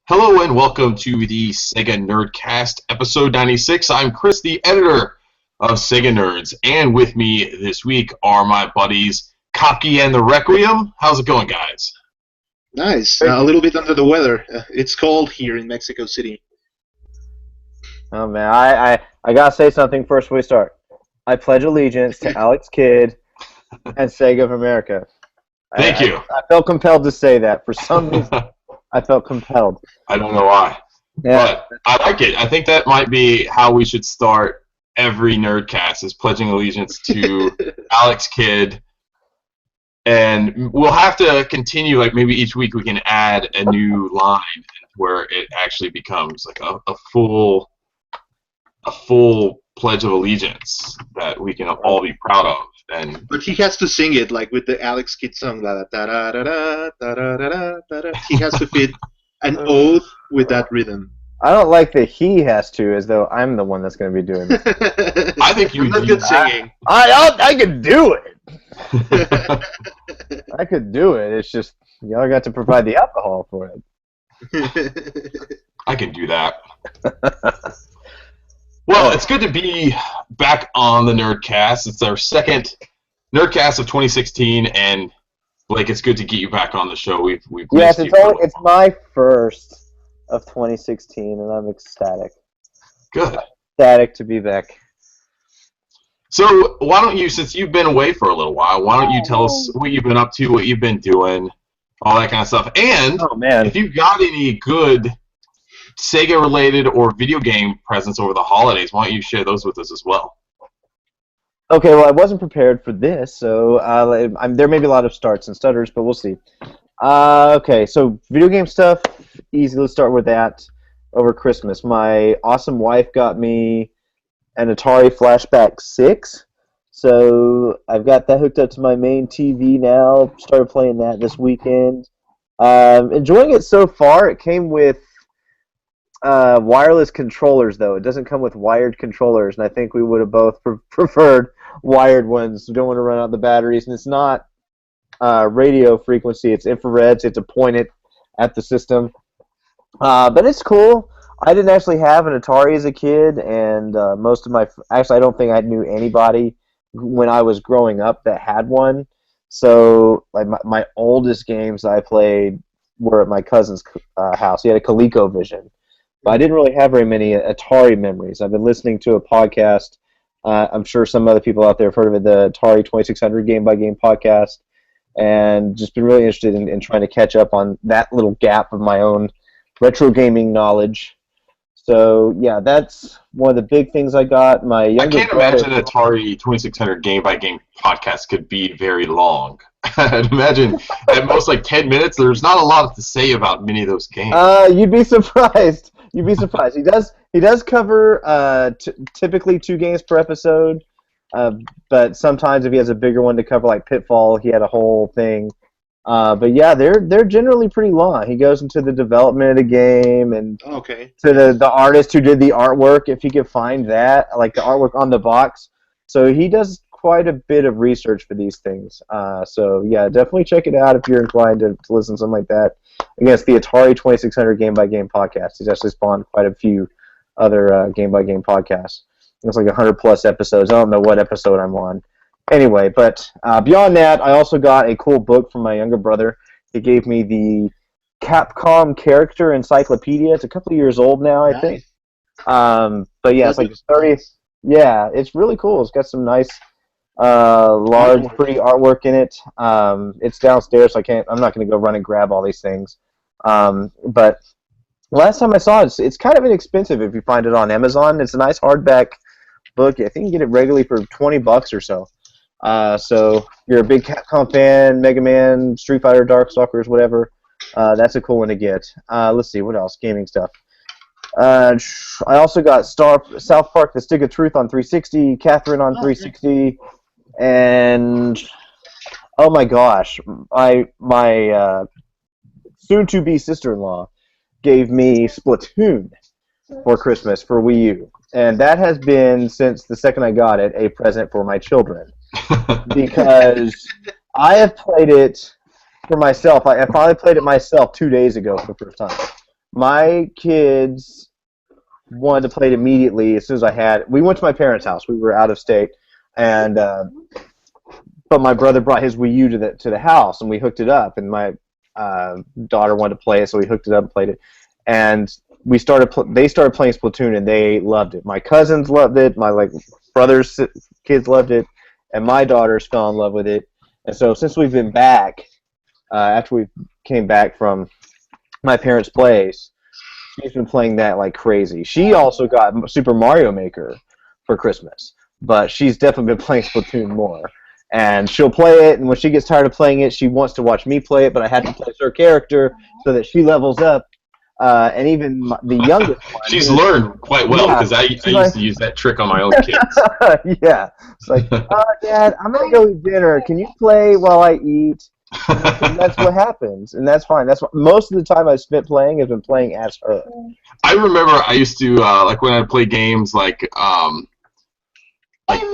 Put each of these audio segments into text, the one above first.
Hello and welcome to the SEGA Nerdcast, episode 96. I'm Chris, the editor of SEGA Nerds, and with me this week are my buddies Kopke and the Requiem. How's it going, guys? Nice. A little bit under the weather. It's cold here in Mexico City. Oh man, I gotta say something first before we start. I pledge allegiance to Alex Kidd and Sega of America. Thank you. I felt compelled to say that. For some reason, I felt compelled. I don't know why. Yeah. But I like it. I think that might be how we should start every Nerdcast, is pledging allegiance to Alex Kidd. And we'll have to continue, like maybe each week we can add a new line where it actually becomes like a full pledge of allegiance that we can all be proud of. But he has to sing it like with the Alex Kidd song. He has to fit an oath with that rhythm. I don't like that he has to, as though I'm the one that's going to be doing this. I think you That's good singing. I could do it. I could do it. It's just y'all got to provide the alcohol for it. I can do that. Well, it's good to be back on the Nerdcast. It's our second Nerdcast of 2016, and Blake, it's good to get you back on the show. We've Yes, missed it's my first of 2016, and I'm ecstatic. Good. Ecstatic to be back. So why don't you, since you've been away for a little while, why don't you tell us what you've been up to, what you've been doing, all that kind of stuff, and if you've got any good Sega-related or video game presents over the holidays, why don't you share those with us as well? Okay, well, I wasn't prepared for this, so there may be a lot of starts and stutters, but we'll see. Okay, so video game stuff, easy. Let's start with that. Over Christmas, my awesome wife got me an Atari Flashback 6, so I've got that hooked up to my main TV now. Started playing that this weekend. Enjoying it so far. It came with wireless controllers, though. It doesn't come with wired controllers, and I think we would have both preferred wired ones. We don't want to run out the batteries, and it's not radio frequency. It's infrared, so you have to point it at the system. But it's cool. I didn't actually have an Atari as a kid, and most of my... Actually, I don't think I knew anybody when I was growing up that had one. So like my oldest games I played were at my cousin's house. He had a ColecoVision. But I didn't really have very many Atari memories. I've been listening to a podcast. I'm sure some other people out there have heard of it, the Atari 2600 Game by Game podcast, and just been really interested in trying to catch up on that little gap of my own retro gaming knowledge. So, yeah, that's one of the big things I got. I can't imagine an Atari 2600 Game by Game podcast could be very long. I'd imagine at most like 10 minutes. There's not a lot to say about many of those games. You'd be surprised. You'd be surprised. He does cover typically 2 games per episode, but sometimes if he has a bigger one to cover, like Pitfall, he had a whole thing. But yeah, they're generally pretty long. He goes into the development of the game and to the artist who did the artwork, if he could find that, like the artwork on the box. So he does quite a bit of research for these things. So yeah, definitely check it out if you're inclined to listen to something like that. Again, it's the Atari 2600 Game by Game podcast. He's actually spawned quite a few other Game by Game podcasts. It's like 100 plus episodes. I don't know what episode I'm on. Anyway, but beyond that, I also got a cool book from my younger brother. He gave me the Capcom Character Encyclopedia. It's a couple of years old now, I think. But yeah, it's like 30. Yeah, it's really cool. It's got some nice, large, pretty artwork in it. It's downstairs, so I'm not going to go run and grab all these things. But last time I saw it, it's kind of inexpensive if you find it on Amazon. It's a nice hardback book. I think you can get it regularly for $20 or so. So if you're a big Capcom fan, Mega Man, Street Fighter, Darkstalkers, whatever, that's a cool one to get. Let's see, what else? Gaming stuff. I also got South Park: The Stick of Truth on 360, Catherine on 360, and oh my gosh, my soon-to-be sister-in-law gave me Splatoon for Christmas for Wii U, and that has been, since the second I got it, a present for my children, because I have played it for myself. I finally played it myself 2 days ago for the first time. my kids wanted to play it immediately as soon as I had it. We went to my parents' house. We were out of state, and but my brother brought his Wii U to the house, and we hooked it up. And my daughter wanted to play it, so we hooked it up and played it. And they started playing Splatoon, and they loved it. My cousins loved it. My brother's kids loved it, and my daughters fell in love with it. And so since we've been back, after we came back from my parents' place, she's been playing that like crazy. She also got Super Mario Maker for Christmas, but she's definitely been playing Splatoon more. And she'll play it, and when she gets tired of playing it, she wants to watch me play it, but I have to place her character so that she levels up. And even the youngest one... She's learned quite well, because I used to use that trick on my own kids. Yeah. It's like, Dad, I'm going to go eat dinner. Can you play while I eat? And that's what happens, and that's fine. That's what, most of the time I've spent playing has been playing as her. I remember I used to, when I play games like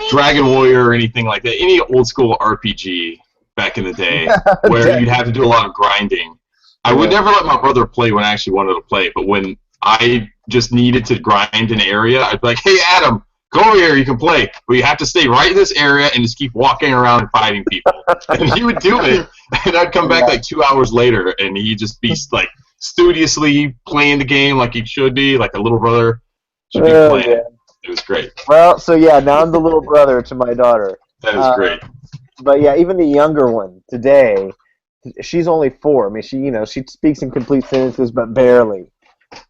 Dragon Warrior or anything like that, any old school RPG back in the day, where you'd have to do a lot of grinding. I would never let my brother play when I actually wanted to play, but when I just needed to grind an area, I'd be like, hey, Adam, go over here, you can play, but you have to stay right in this area and just keep walking around and fighting people. And he would do it, and I'd come back like 2 hours later, and he'd just be like studiously playing the game like he should be, like a little brother should be playing. Yeah. It was great. Well, so yeah, now I'm the little brother to my daughter. That is great. But yeah, even the younger one today, she's only 4. I mean, she speaks in complete sentences, but barely.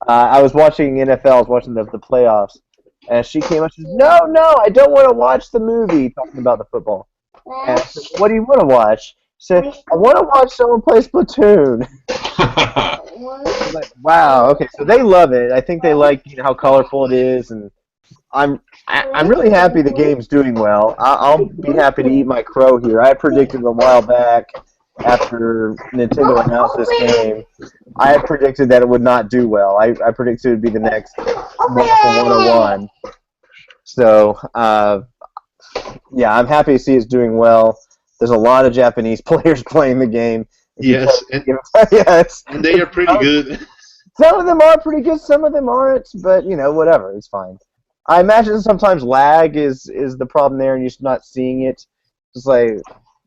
I was watching NFL. I was watching the playoffs, and she came up. She said, "No, I don't want to watch the movie." Talking about the football. And I said, "What do you want to watch?" She said, "I want to watch someone play Splatoon." I was like, wow. Okay, so they love it. I think they like how colorful it is, and I'm really happy the game's doing well. I'll be happy to eat my crow here. I predicted a while back, after Nintendo announced this game, I had predicted that it would not do well. I predicted it would be the next Wonderful 101. So, yeah, I'm happy to see it's doing well. There's a lot of Japanese players playing the game. Yes, and they are pretty good. Some of them are pretty good, some of them aren't, but, whatever, it's fine. I imagine sometimes lag is the problem there, and you're just not seeing it. It's like,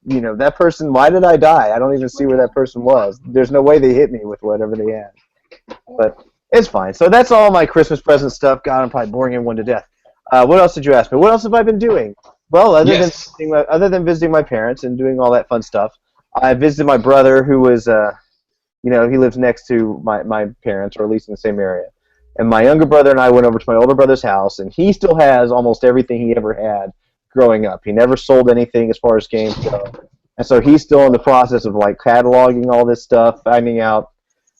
that person, why did I die? I don't even see where that person was. There's no way they hit me with whatever they had. But it's fine. So that's all my Christmas present stuff. God, I'm probably boring everyone to death. What else did you ask me? What else have I been doing? Well, other than visiting my parents and doing all that fun stuff, I visited my brother who was, he lives next to my parents, or at least in the same area. And my younger brother and I went over to my older brother's house, and he still has almost everything he ever had growing up. He never sold anything as far as games go. And so he's still in the process of cataloging all this stuff, finding out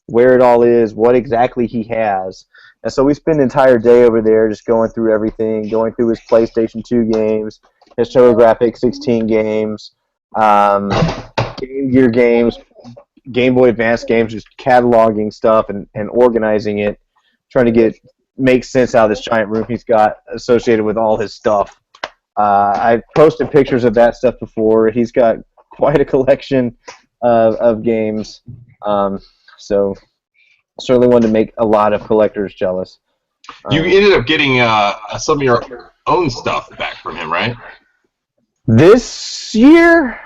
where it all is, what exactly he has. And so we spend an entire day over there just going through everything, going through his PlayStation 2 games, his TurboGrafx 16 games, Game Gear games, Game Boy Advance games, just cataloging stuff and organizing it, trying to make sense out of this giant room he's got associated with all his stuff. I've posted pictures of that stuff before. He's got quite a collection of games. So certainly wanted to make a lot of collectors jealous. You ended up getting some of your own stuff back from him, right? This year?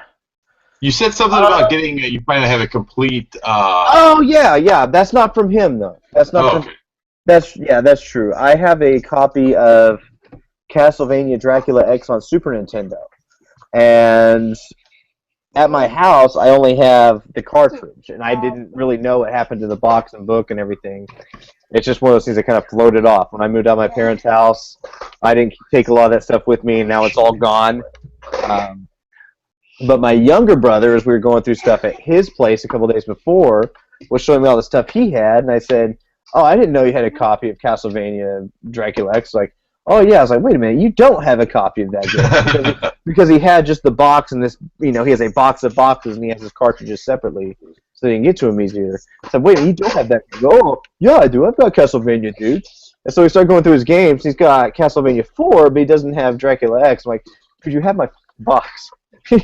You said something about getting. You finally have a complete. Oh yeah. That's not from him though. That's not from. Okay. That's true. I have a copy of Castlevania Dracula X on Super Nintendo, and at my house I only have the cartridge, and I didn't really know what happened to the box and book and everything. It's just one of those things that kind of floated off. When I moved out of my parents' house, I didn't take a lot of that stuff with me, and now it's all gone. But my younger brother, as we were going through stuff at his place a couple days before, was showing me all the stuff he had, and I said, "Oh, I didn't know you had a copy of Castlevania Dracula X." Like, "Oh yeah." I was like, "Wait a minute, you don't have a copy of that game," because he had just the box, and this, he has a box of boxes, and he has his cartridges separately, so they can get to him easier. I said, "Wait, you don't have that?" He goes, "Oh yeah, I do. I've got Castlevania, dude." And so we started going through his games. He's got Castlevania 4, but he doesn't have Dracula X. I'm like, "Could you have my box?" Give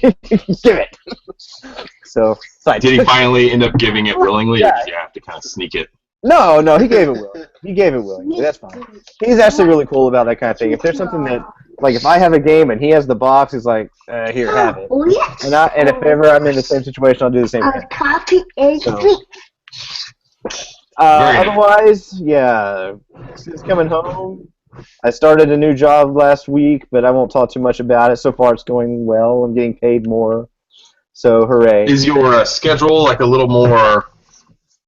it. So did he finally end up giving it willingly, or did you have to kind of sneak it? No, he gave it willingly. He gave it willingly. That's fine. He's actually really cool about that kind of thing. If there's something that, like, if I have a game and he has the box, he's like, here, have it. And if ever I'm in the same situation, I'll do the same thing. So, otherwise, yeah, since coming home, I started a new job last week, but I won't talk too much about it. So far, it's going well. I'm getting paid more, so hooray. Is your schedule like a little more...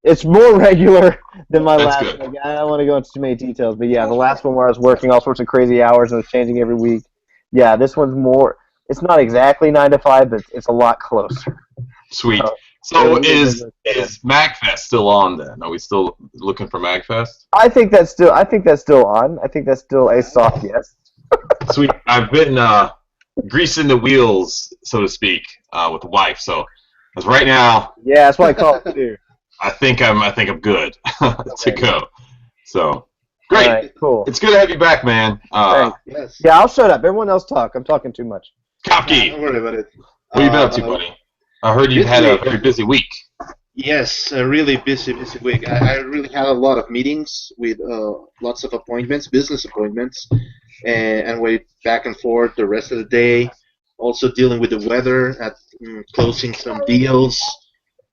It's more regular than my last good. one. I don't want to go into too many details, but yeah, the last one where I was working all sorts of crazy hours and it was changing every week. Yeah, this one's more, it's not exactly 9 to 5, but it's a lot closer. Sweet. So is MagFest still on then? Are we still looking for MagFest? I think that's still on. I think that's still a soft yes. Sweet. I've been greasing the wheels, so to speak, with the wife. So as right now, yeah, that's what I call it too. I think I'm good to go. So great. All right, cool. It's good to have you back, man. Yes. Yeah, I'll shut up. Everyone else talk. I'm talking too much. Kopke, Don't worry about it. what have you been up to, buddy? I heard you've had a very busy week. Yes, a really busy week. I really had a lot of meetings with lots of appointments, business appointments, and went back and forth the rest of the day. Also dealing with the weather, closing some deals.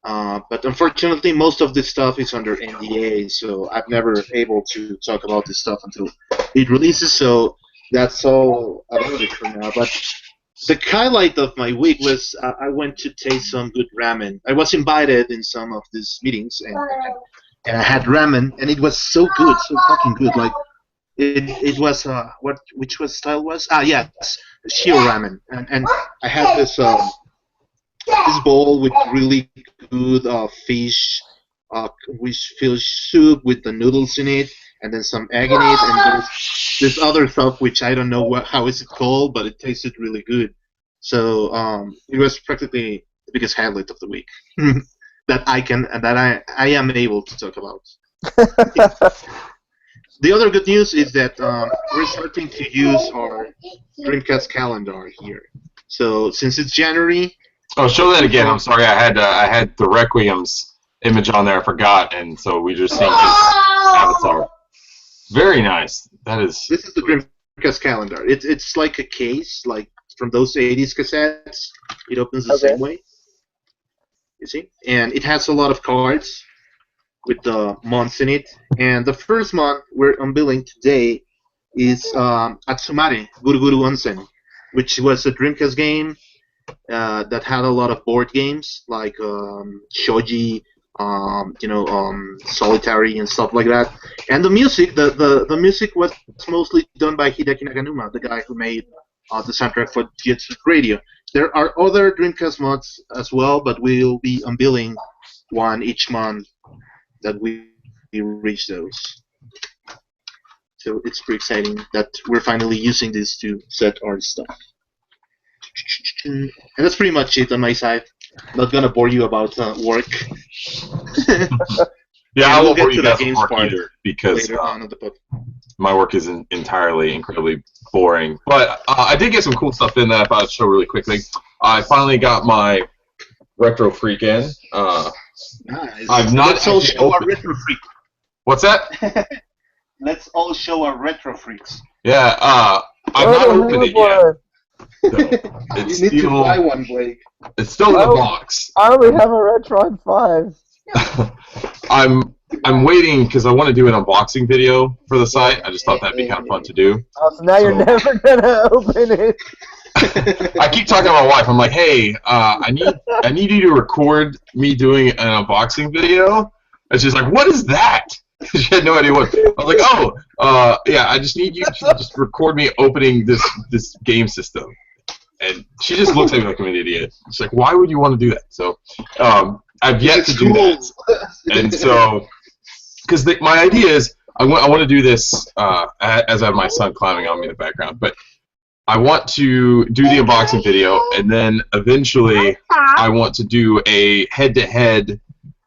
But unfortunately, most of this stuff is under NDA, so I'm never able to talk about this stuff until it releases. So that's all about it for now. But the highlight of my week was I went to taste some good ramen. I was invited in some of these meetings, and I had ramen, and it was so good, so fucking good. Like it was which style was? Yes, shio ramen, and I had this bowl with really good fish soup with the noodles in it, and then some egg in it, and there's this other stuff which I don't know how is it called, but it tasted really good. So it was practically the biggest highlight of the week that I am able to talk about. The other good news is that we're starting to use our Dreamcast calendar here. So since it's January. Oh, show that again. I'm sorry, I had the Requiem's image on there. I forgot, and so we just seen his avatar. Very nice. This is the Dreamcast calendar. It's like a case, like from those 80s cassettes. It opens the same way. You see, and it has a lot of cards with the months in it. And the first month we're unveiling today is Atsumare Guru Guru Onsen, which was a Dreamcast game. That had a lot of board games like shogi, solitary and stuff like that. And the music, the music was mostly done by Hideki Naganuma, the guy who made the soundtrack for Jet Set Radio. There are other Dreamcast mods as well, but we'll be unveiling one each month that we reach those. So it's pretty exciting that we're finally using this to set our stuff. And that's pretty much it on my side. Not gonna bore you about work. Yeah, I won't bore you about guys with work either, because my work isn't entirely incredibly boring. But I did get some cool stuff in that I thought I'd show really quickly. I finally got my Retro Freak in. Nice. I've not Let's all show our Retro Freak. What's that? Let's all show our Retro Freaks. Yeah, I've not opened it yet. So it's you need to buy one, Blake. It's still in the box. I only have a Retron 5. I'm waiting because I want to do an unboxing video for the site. I just thought that'd be kind of fun to do. Oh, so now you're never gonna open it. I keep talking to my wife. I'm like, hey, I need you to record me doing an unboxing video. And she's like, what is that? She had no idea what. I was like, yeah, I just need you to just record me opening this game system. And she just looks at me like I'm an idiot. She's like, why would you want to do that? So I've yet to do that. And so, because my idea is, I want to do this as I have my son climbing on me in the background. But I want to do the unboxing video, and then eventually I want to do a head-to-head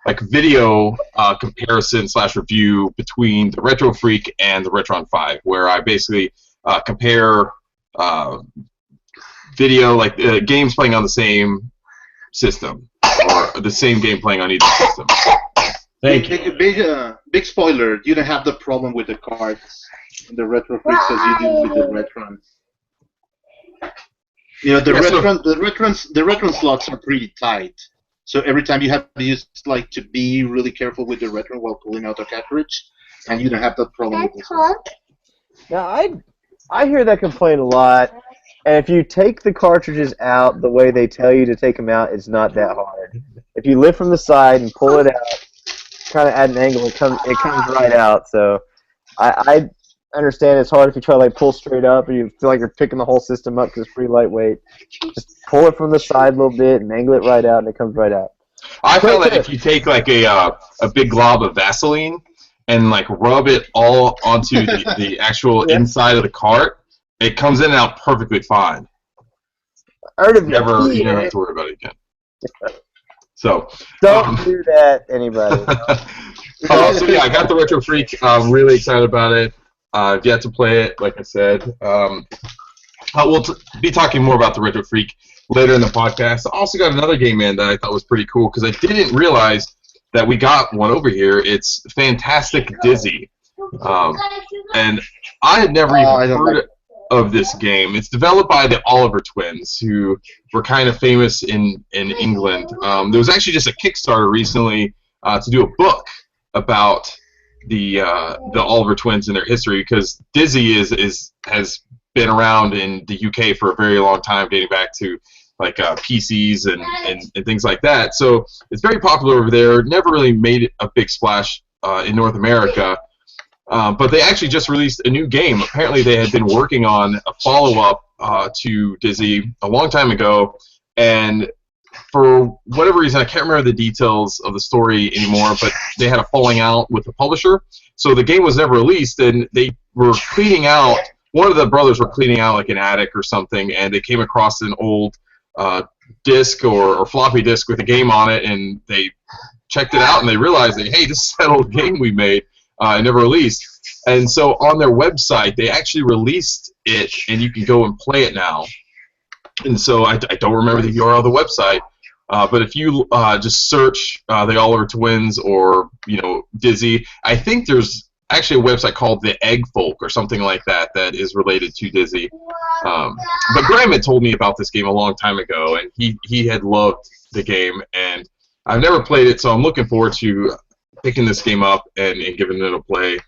like video comparison / review between the Retro Freak and the Retron 5, where I basically compare video, like games playing on the same system, or the same game playing on either system. Thank you. Big spoiler. You don't have the problem with the cards in the Retro Freaks as you do with the Retron. You know, the Retron slots are pretty tight. So every time you have to use to be really careful with the Retron while pulling out the cartridge, and you don't have that problem with this one. Now, I hear that complaint a lot, and if you take the cartridges out the way they tell you to take them out, it's not that hard. If you lift from the side and pull it out, kind of at an angle, it comes right out. So I understand it's hard if you try to pull straight up and you feel like you're picking the whole system up because it's pretty lightweight. Just pull it from the side a little bit and angle it right out, and it comes right out. I found that if you take a big glob of Vaseline and rub it all onto the actual inside of the cart, it comes in and out perfectly fine. You never have to worry about it again. So don't do that, anybody. So yeah, I got the Retro Freak. I'm really excited about it. I've yet to play it, like I said. We'll be talking more about the Retro Freak later in the podcast. I also got another game in that I thought was pretty cool because I didn't realize that we got one over here. It's Fantastic Dizzy. And I had never even heard of this game. It's developed by the Oliver twins, who were kind of famous in England. There was actually just a Kickstarter recently to do a book about the Oliver twins and their history, because Dizzy has been around in the UK for a very long time, dating back to PCs and things like that. So it's very popular over there. Never really made a big splash in North America. But they actually just released a new game. Apparently they had been working on a follow-up to Dizzy a long time ago, and for whatever reason, I can't remember the details of the story anymore, but they had a falling out with the publisher. So the game was never released, and they were cleaning out, one of the brothers were cleaning out an attic or something, and they came across an old disc or floppy disk with a game on it, and they checked it out, and they realized that, hey, this is that old game we made. Never released. And so on their website, they actually released it, and you can go and play it now. And so I don't remember the URL of the website, but if you just search the Oliver Twins or Dizzy, I think there's actually a website called the Egg Folk or something like that that is related to Dizzy. But Graham had told me about this game a long time ago, and he had loved the game, and I've never played it, so I'm looking forward to picking this game up and giving it a play,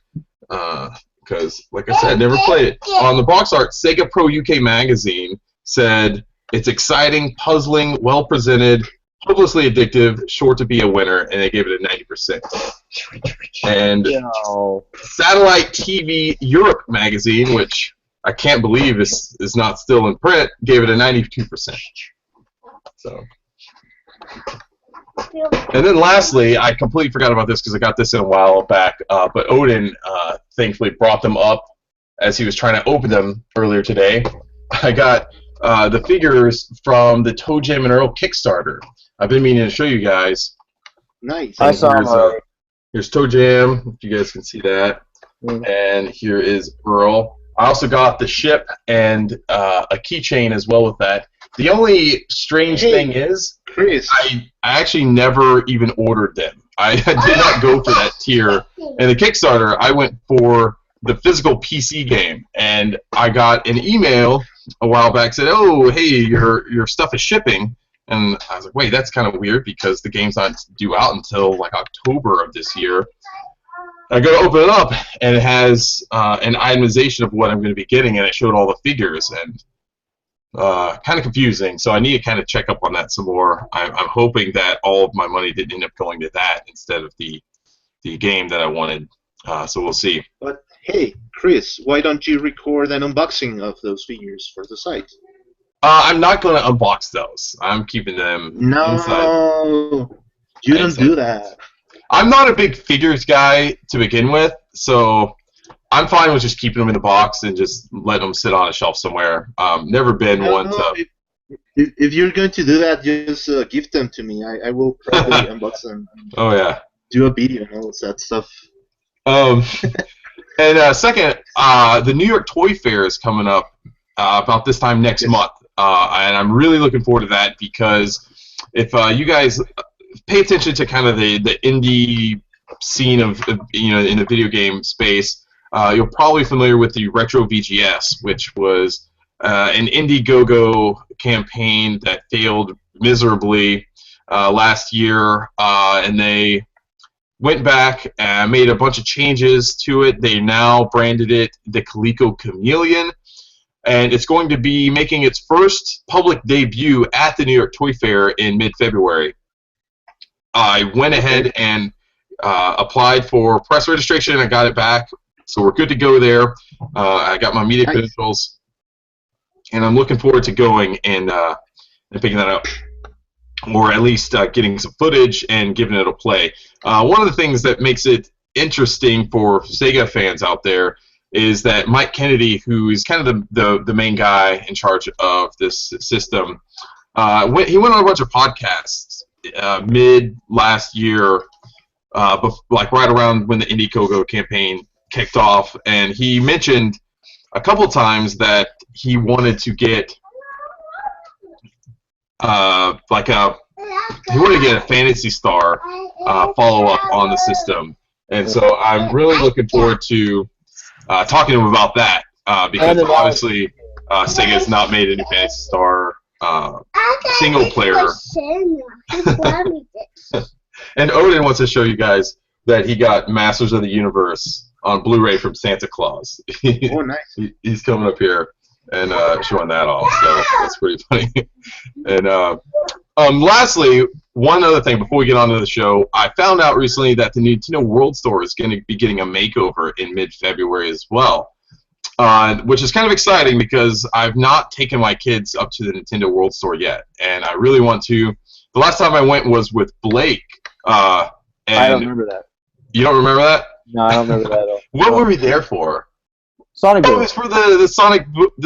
because, like I said, never played it. On the box art, Sega Pro UK Magazine said, it's exciting, puzzling, well-presented, hopelessly addictive, sure to be a winner, and they gave it a 90%. And Satellite TV Europe Magazine, which I can't believe is not still in print, gave it a 92%. So... And then lastly, I completely forgot about this because I got this in a while back, but Odin thankfully brought them up as he was trying to open them earlier today. I got the figures from the Toe Jam and Earl Kickstarter. I've been meaning to show you guys. Nice. I saw them. Here's Toe Jam, if you guys can see that. And here is Earl. I also got the ship and a keychain as well with that. The only strange thing is, Chris, I actually never even ordered them. I did not go for that tier. In the Kickstarter, I went for the physical PC game, and I got an email a while back said, "Oh, hey, your stuff is shipping." And I was like, "Wait, that's kind of weird because the game's not due out until October of this year." I go to open it up, and it has an itemization of what I'm going to be getting, and it showed all the figures, and kind of confusing. So I need to kind of check up on that some more. I'm hoping that all of my money didn't end up going to that instead of the game that I wanted. So we'll see. But hey, Chris, why don't you record an unboxing of those figures for the site? I'm not going to unbox those. I'm keeping them inside. You don't do that. I'm not a big figures guy to begin with, so I'm fine with just keeping them in the box and just letting them sit on a shelf somewhere. Never been one to... If you're going to do that, just give them to me. I will probably unbox them. Oh, yeah. Do a video and all that stuff. And second, the New York Toy Fair is coming up about this time next month. And I'm really looking forward to that because if you guys pay attention to kind of the indie scene of in the video game space, you're probably familiar with the Retro VGS, which was an Indiegogo campaign that failed miserably last year, and they went back and made a bunch of changes to it. They now branded it the Coleco Chameleon, and it's going to be making its first public debut at the New York Toy Fair in mid-February. I went ahead and applied for press registration, and I got it back, so we're good to go there. I got my media credentials, and I'm looking forward to going and picking that up, or at least getting some footage and giving it a play. One of the things that makes it interesting for Sega fans out there is that Mike Kennedy, who is kind of the main guy in charge of this system, he went on a bunch of podcasts mid last year, like right around when the Indiegogo campaign kicked off, and he mentioned a couple times that he wanted to get he wanted to get a Phantasy Star follow-up on the system, and so I'm really looking forward to talking to him about that, because obviously Sega has not made a new Phantasy Star single player. And Odin wants to show you guys that he got Masters of the Universe on Blu-ray from Santa Claus. Oh, nice. He's coming up here and showing that off, so that's pretty funny. And lastly, one other thing before we get on to the show, I found out recently that the Nintendo World Store is going to be getting a makeover in mid-February as well, which is kind of exciting because I've not taken my kids up to the Nintendo World Store yet, and I really want to. The last time I went was with Blake. I don't remember that. You don't remember that? No, I don't remember that at all. What were we there for? Sonic Boom. It was for the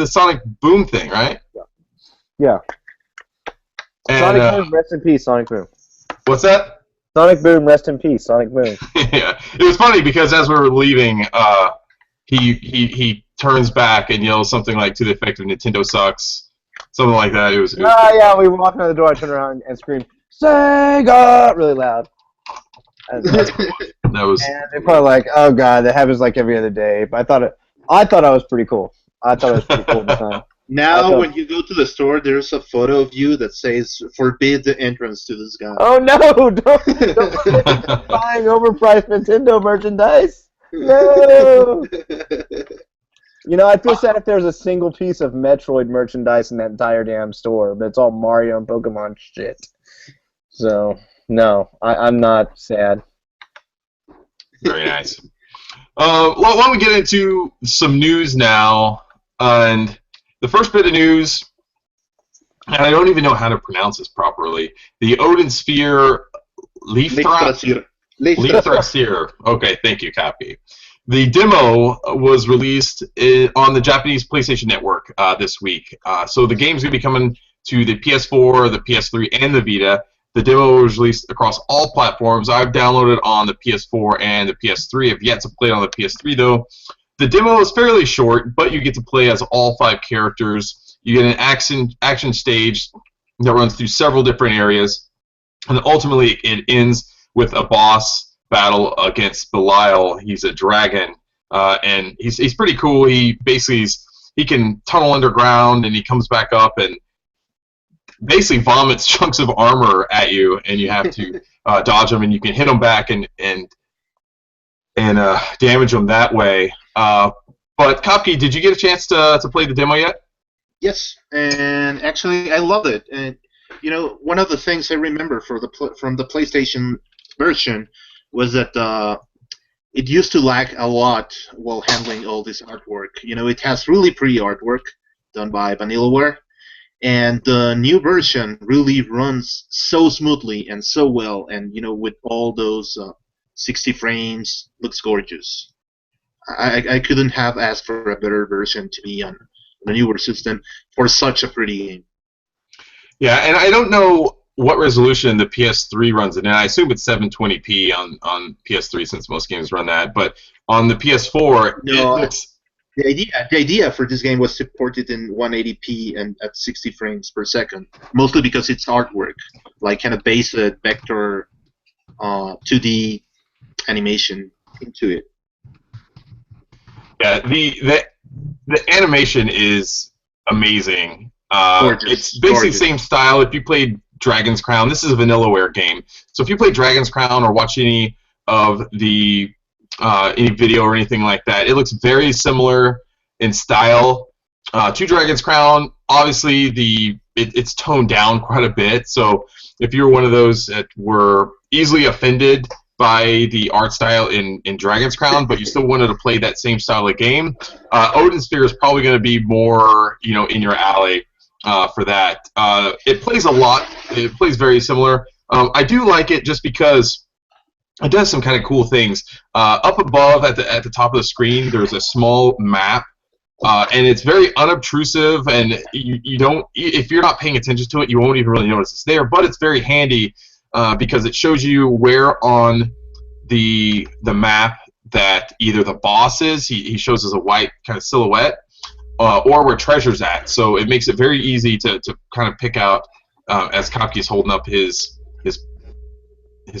Sonic Boom thing, right? Yeah. And, Sonic Boom, rest in peace, Sonic Boom. What's that? Sonic Boom, rest in peace, Sonic Boom. Yeah, it was funny because as we were leaving, he turns back and yells something like to the effect of "Nintendo sucks," something like that. It was yeah, we walked out the door, I turned around and screamed "Sega!" really loud. And that was. And they're probably like, "Oh God, that happens like every other day." But I thought I was pretty cool. I thought it was pretty cool at the time. Now, when you go to the store, there's a photo of you that says "Forbid the entrance to this guy." Oh no! Don't buying overpriced Nintendo merchandise. No. You know, I feel sad if there's a single piece of Metroid merchandise in that entire damn store, but it's all Mario and Pokemon shit. So no, I'm not sad. Very nice. Well, why don't we get into some news now? And the first bit of news, and I don't even know how to pronounce this properly, the Odin Sphere Leifthrasir. Okay, thank you, Cappy. The demo was released on the Japanese PlayStation Network this week. So the game's going to be coming to the PS4, the PS3, and the Vita. The demo was released across all platforms. I've downloaded on the PS4 and the PS3. I've yet to play it on the PS3, though. The demo is fairly short, but you get to play as all 5 characters. You get an action stage that runs through several different areas, and ultimately it ends with a boss battle against Belial. He's a dragon, and he's pretty cool. He basically he can tunnel underground, and he comes back up and basically vomits chunks of armor at you, and you have to dodge them, and you can hit them back and damage them that way. But Kopke, did you get a chance to play the demo yet? Yes, and actually I loved it. And you know, one of the things I remember from the PlayStation version was that it used to lag a lot while handling all this artwork. You know, it has really pretty artwork done by Vanillaware, and the new version really runs so smoothly and so well, and you know, with all those 60 frames, looks gorgeous. I couldn't have asked for a better version to be on the newer system for such a pretty game. Yeah, and I don't know what resolution the PS3 runs it in. I assume it's 720p on PS3 since most games run that, but on the PS4, no, it looks... The idea for this game was to port it in 180p and at 60 frames per second, mostly because it's artwork, like kind of basic vector 2D animation into it. Yeah, the animation is amazing. Gorgeous. It's basically Gorgeous. the same style. If you played Dragon's Crown, this is a Vanillaware game. So if you play Dragon's Crown or watch any of the any video or anything like that, it looks very similar in style to Dragon's Crown. Obviously, it's toned down quite a bit. So if you're one of those that were easily offended by the art style in Dragon's Crown, but you still wanted to play that same style of game, Odin Sphere is probably going to be more, in your alley for that. It plays a lot. It plays very similar. I do like it just because it does some kind of cool things. Up above at the top of the screen, there's a small map. And it's very unobtrusive, and you don't. If you're not paying attention to it, you won't even really notice it's there. But it's very handy because it shows you where on the map that either the boss is. He shows as a white kind of silhouette, or where treasure's at. So it makes it very easy to kind of pick out as Kopke's holding up his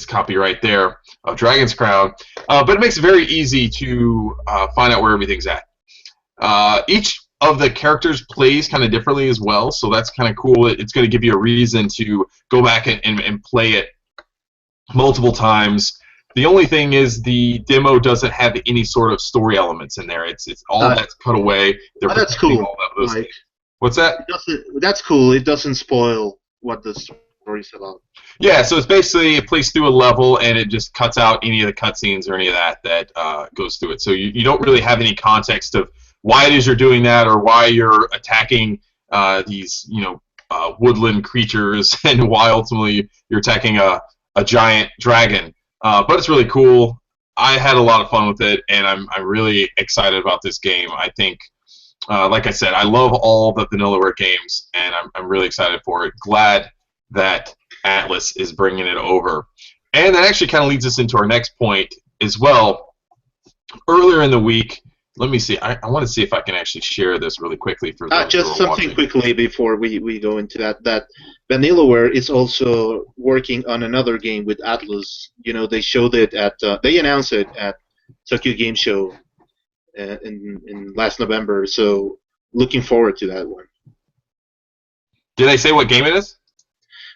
copy right there of Dragon's Crown. But it makes it very easy to find out where everything's at. Each of the characters plays kind of differently as well, so that's kind of cool. It's going to give you a reason to go back and play it multiple times. The only thing is the demo doesn't have any sort of story elements in there. It's all that's cut away. That's cool. Like, what's that? That's cool. It doesn't spoil what the story's about. Yeah, so it's basically it plays through a level and it just cuts out any of the cutscenes or any of that goes through it. So you don't really have any context of why it is you're doing that or why you're attacking these woodland creatures and why ultimately you're attacking a giant dragon. But it's really cool. I had a lot of fun with it, and I'm really excited about this game. I think, like I said, I love all the Vanillaware games, and I'm really excited for it. Glad that Atlas is bringing it over. And that actually kind of leads us into our next point as well. Earlier in the week, let me see. I want to see if I can actually share this really quickly for those just who are something watching. Quickly before we go into that Vanillaware is also working on another game with Atlas. They showed it they announced it at Tokyo Game Show in last November. So looking forward to that one. Did they say what game it is?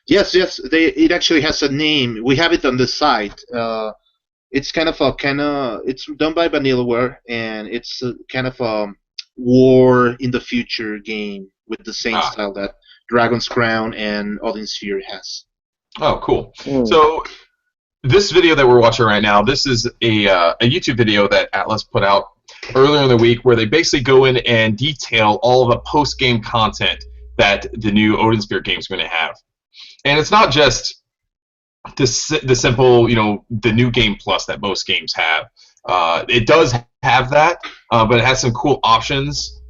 Yes. It actually has a name. We have it on the site. It's it's done by Vanillaware, and it's kind of a war in the future game with the same style that Dragon's Crown and Odin Sphere has. Oh, cool. So this video that we're watching right now, this is a YouTube video that Atlas put out earlier in the week where they basically go in and detail all the post-game content that the new Odin Sphere game is going to have. And it's not just the simple, the new game plus that most games have. It does have that, but it has some cool options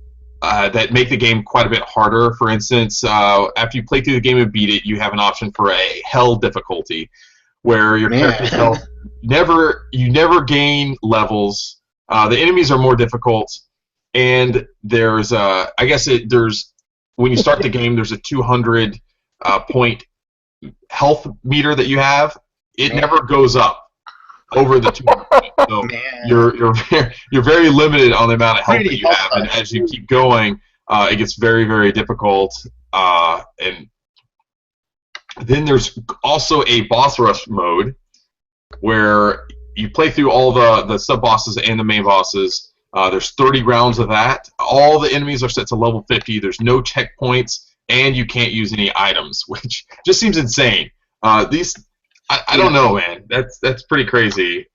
that make the game quite a bit harder. For instance, after you play through the game and beat it, you have an option for a hell difficulty, where your character's health never gain levels. The enemies are more difficult, and there's there's when you start the game, there's a 200 point health meter that you have. It never goes up over the 200. So you're very limited on the amount of health that you have, and as you keep going, it gets very, very difficult. And then there's also a boss rush mode where you play through all the sub bosses and the main bosses. There's 30 rounds of that. All the enemies are set to level 50. There's no checkpoints, and you can't use any items, which just seems insane. I don't know, man. That's pretty crazy.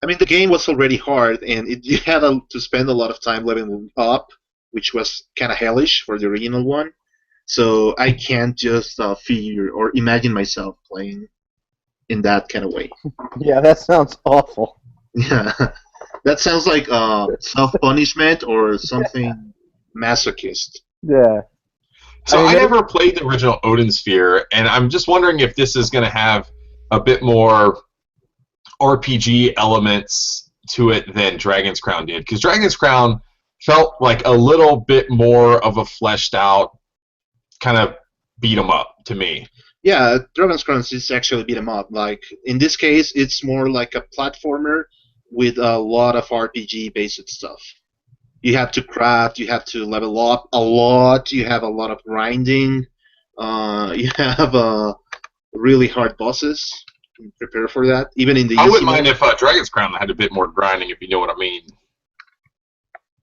I mean, the game was already hard, and you had to spend a lot of time leveling up, which was kind of hellish for the original one. So I can't just figure or imagine myself playing in that kind of way. Yeah, that sounds awful. Yeah, that sounds like self-punishment or something masochist. Yeah. So I never played the original Odin Sphere, and I'm just wondering if this is going to have a bit more RPG elements to it than Dragon's Crown did, because Dragon's Crown felt like a little bit more of a fleshed out kind of beat 'em up to me. Yeah, Dragon's Crown is actually beat 'em up. Like in this case, it's more like a platformer with a lot of RPG based stuff. You have to craft, you have to level up a lot, you have a lot of grinding, you have really hard bosses. Prepare for that. Even in the I easy wouldn't mind mode. if Dragon's Crown had a bit more grinding, if you know what I mean.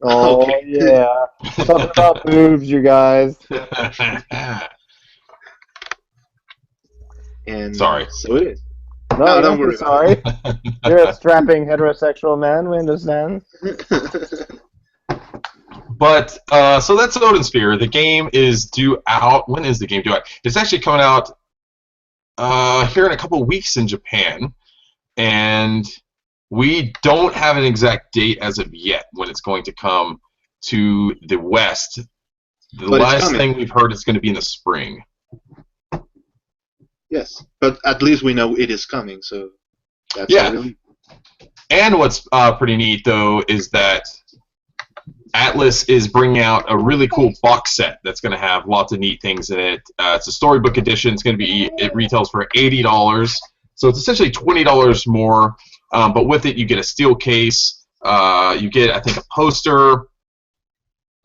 Oh, Okay. yeah. Something about boobs, you guys. And Sorry. so it is. No, No, you don't don't worry be sorry. You're a strapping heterosexual man, we understand. But, so that's Odin Sphere. The game is due out. When is the game due out? It's actually coming out here in a couple weeks in Japan. And we don't have an exact date as of yet when it's going to come to the West. The But it's last coming. thing we've heard is going to be in the spring. Yes, but at least we know it is coming, so that's Yeah. really. And what's pretty neat, though, is that Atlas is bringing out a really cool box set that's going to have lots of neat things in it. It's a storybook edition. It's going to be, it retails for $80, so it's essentially $20 more. But with it, you get a steel case. You get, I think, a poster.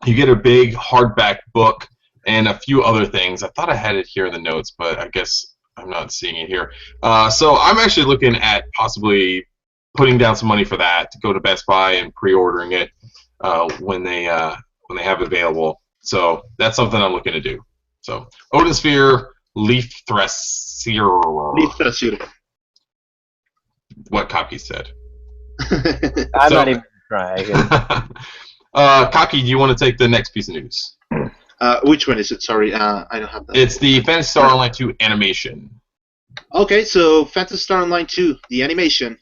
You get a big hardback book and a few other things. I thought I had it here in the notes, but I guess I'm not seeing it here. So I'm actually looking at possibly putting down some money for that to go to Best Buy and pre-ordering it when they have it available. So that's something I'm looking to do. So Odin Sphere, Leifthrasir. Leifthrasir. What Kaki said. I'm So- not even trying. Kaki, do you want to take the next piece of news? Which one is it? Sorry, I don't have that. It's the Phantasy Star Online 2 animation. Okay, so Phantasy Star Online 2, the animation,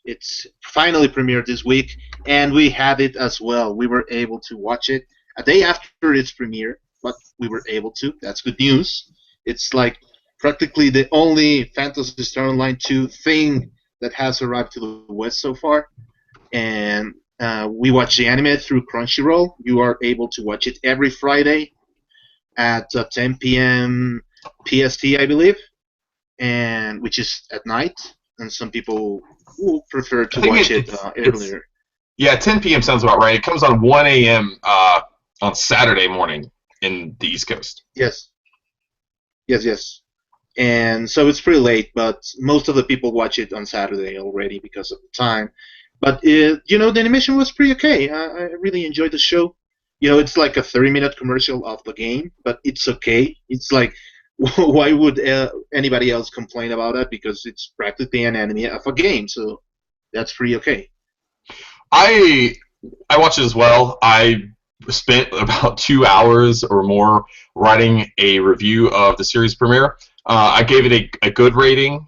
it's finally premiered this week, and we have it as well. We were able to watch it a day after its premiere, but we were able to. That's good news. It's like practically the only Phantasy Star Online 2 thing that has arrived to the West so far. And we watch the anime through Crunchyroll. You are able to watch it every Friday at 10 p.m. PST, I believe, and which is at night. And some people will prefer to I think watch it it's- earlier. Yeah, 10 p.m. sounds about right. It comes on 1 a.m. On Saturday morning in the East Coast. Yes. Yes. And so it's pretty late, but most of the people watch it on Saturday already because of the time. But, the animation was pretty okay. I really enjoyed the show. It's like a 30-minute commercial of the game, but it's okay. It's like, why would anybody else complain about that? Because it's practically an anime of a game, so that's pretty okay. I watched it as well. I spent about 2 hours or more writing a review of the series premiere. I gave it a good rating,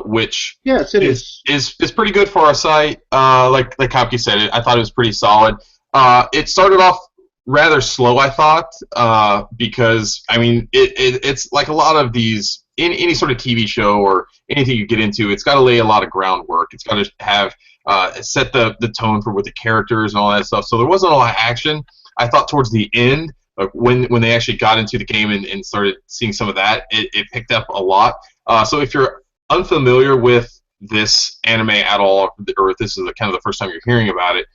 which Yes, it is. is pretty good for our site. Like Kapke said, I thought it was pretty solid. It started off rather slow, I thought, because I mean it's like a lot of these any sort of TV show or anything you get into. It's got to lay a lot of groundwork. It's got to have set the tone for what the characters and all that stuff. So there wasn't a lot of action. I thought towards the end, like when they actually got into the game and started seeing some of that, it picked up a lot. So if you're unfamiliar with this anime at all, or if this is kind of the first time you're hearing about it,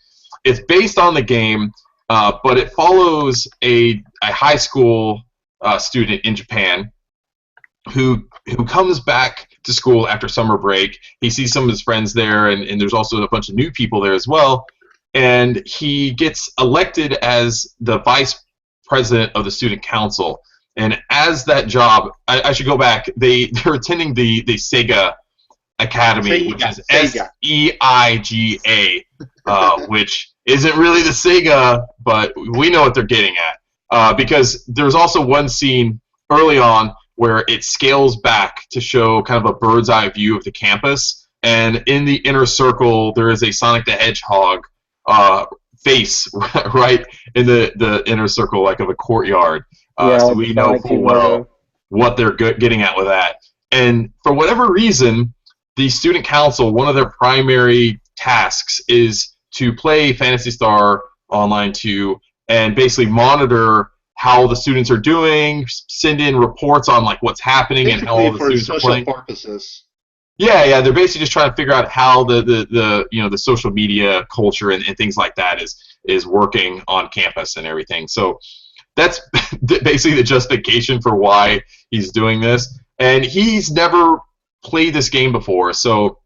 it's based on the game, but it follows a high school student in Japan who comes back to school after summer break. He sees some of his friends there, and there's also a bunch of new people there as well. And he gets elected as the vice president of the student council. And as that job, I should go back. They're attending the SEGA Academy, which is SEGA. SEIGA, which isn't really the Sega, but we know what they're getting at. Because there's also one scene early on where it scales back to show kind of a bird's eye view of the campus, and in the inner circle there is a Sonic the Hedgehog face right in the inner circle, like of a courtyard. So we know full well what they're getting at with that. And for whatever reason, the student council, one of their primary tasks is to play Phantasy Star Online 2 and basically monitor how the students are doing, send in reports on like what's happening and how all the students are playing. For social purposes. Yeah, they're basically just trying to figure out how the social media culture and things like that is working on campus and everything. So that's basically the justification for why he's doing this. And he's never played this game before, so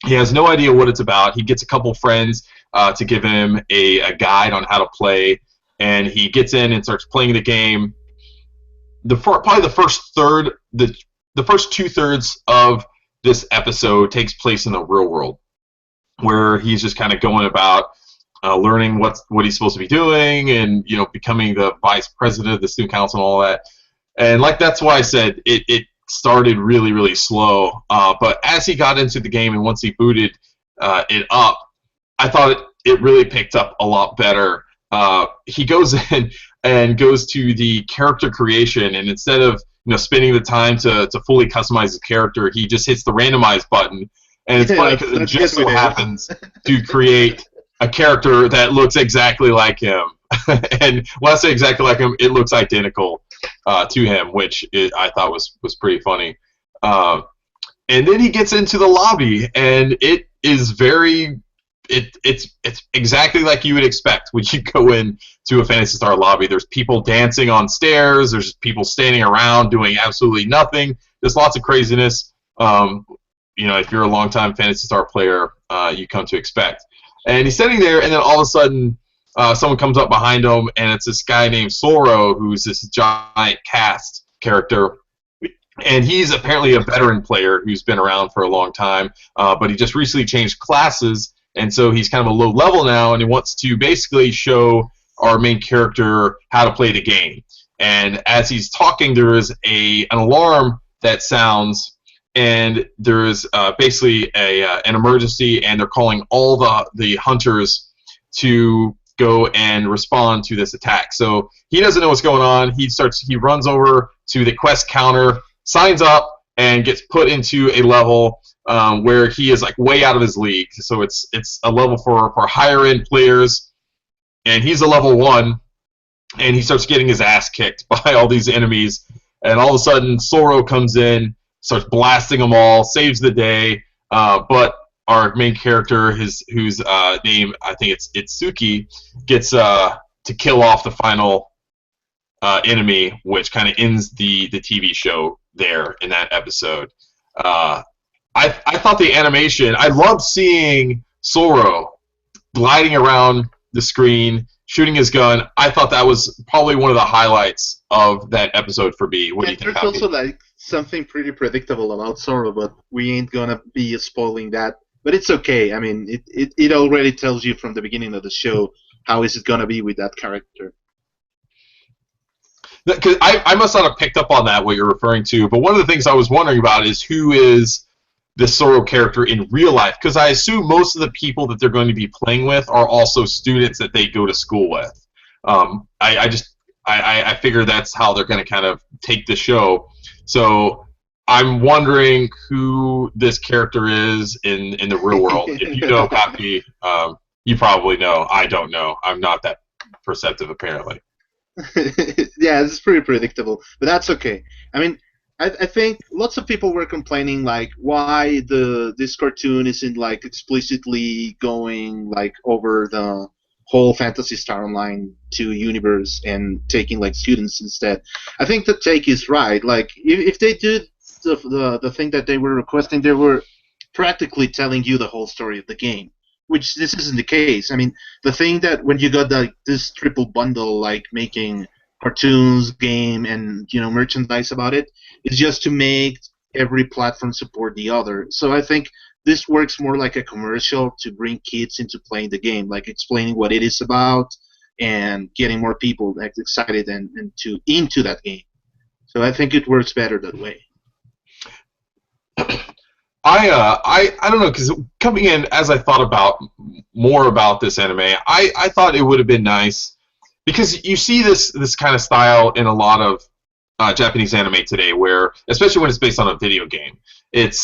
he has no idea what it's about. He gets a couple friends to give him a guide on how to play, and he gets in and starts playing the game. Probably the first third, the first 2/3 of this episode takes place in the real world, where he's just kind of going about learning what he's supposed to be doing, and becoming the vice president of the student council and all that. And like that's why I said it started really, really slow. But as he got into the game and once he booted it up, I thought it really picked up a lot better. He goes in and goes to the character creation, and instead of spending the time to fully customize his character, he just hits the randomize button. And it's funny because it just so happens to create a character that looks exactly like him. And when I say exactly like him, it looks identical to him, which I thought was pretty funny. And then he gets into the lobby, and it is it's exactly like you would expect when you go in to a Phantasy Star lobby. There's people dancing on stairs. There's people standing around doing absolutely nothing. There's lots of craziness. If you're a longtime Phantasy Star player, you come to expect. And he's sitting there, and then all of a sudden, someone comes up behind him, and it's this guy named Sorrow, who's this giant cast character. And he's apparently a veteran player who's been around for a long time, but he just recently changed classes, and so he's kind of a low level now, and he wants to basically show our main character how to play the game. And as he's talking, there is an alarm that sounds, and there is basically an emergency, and they're calling all the hunters to go and respond to this attack. So he doesn't know what's going on. He runs over to the quest counter, signs up, and gets put into a level where he is like way out of his league. So it's a level for higher end players, and he's a level 1, and he starts getting his ass kicked by all these enemies. And all of a sudden, Sorrow comes in, starts blasting them all, saves the day. But our main character, whose name I think it's Suki, gets to kill off the final enemy, which kind of ends the TV show there in that episode. I thought the animation, I loved seeing Sorrow gliding around the screen, shooting his gun. I thought that was probably one of the highlights of that episode for me. What do you think? There's also like something pretty predictable about Sorrow, but we ain't gonna be spoiling that. But it's okay. I mean, it already tells you from the beginning of the show how is it gonna be with that character. Because I must not have picked up on that, what you're referring to, but one of the things I was wondering about is who is the Sorrow character in real life, because I assume most of the people that they're going to be playing with are also students that they go to school with. I figure that's how they're going to kind of take the show. So I'm wondering who this character is in the real world. If you know, Pappy, you probably know. I don't know. I'm not that perceptive, apparently. Yeah, it's pretty predictable, but that's okay. I mean, I think lots of people were complaining like why this cartoon isn't like explicitly going like over the whole Phantasy Star Online 2 universe and taking like students instead. I think the take is right. Like if they did the thing that they were requesting, they were practically telling you the whole story of the game, which this isn't the case. I mean, the thing that when you got this triple bundle, like making cartoons, game, and merchandise about it, is just to make every platform support the other. So I think this works more like a commercial to bring kids into playing the game, like explaining what it is about and getting more people excited and into that game. So I think it works better that way. I don't know, because coming in as I thought about more about this anime, I thought it would have been nice, because you see this kind of style in a lot of Japanese anime today, where especially when it's based on a video game, it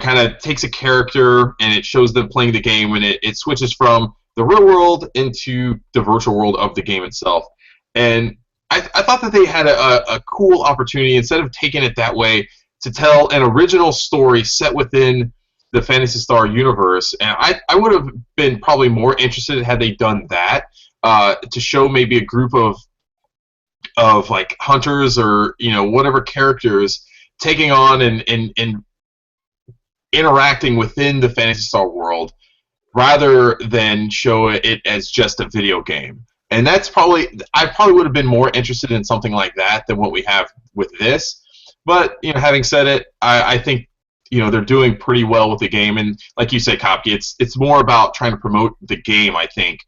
kind of takes a character and it shows them playing the game, and it switches from the real world into the virtual world of the game itself. And I thought that they had a cool opportunity, instead of taking it that way, to tell an original story set within the Phantasy Star universe. And I would have been probably more interested had they done that, to show maybe a group of like hunters or whatever characters taking on and interacting within the Phantasy Star world, rather than show it as just a video game. And I probably would have been more interested in something like that than what we have with this. But having said it, I think they're doing pretty well with the game. And like you say, Kopke, it's more about trying to promote the game, I think.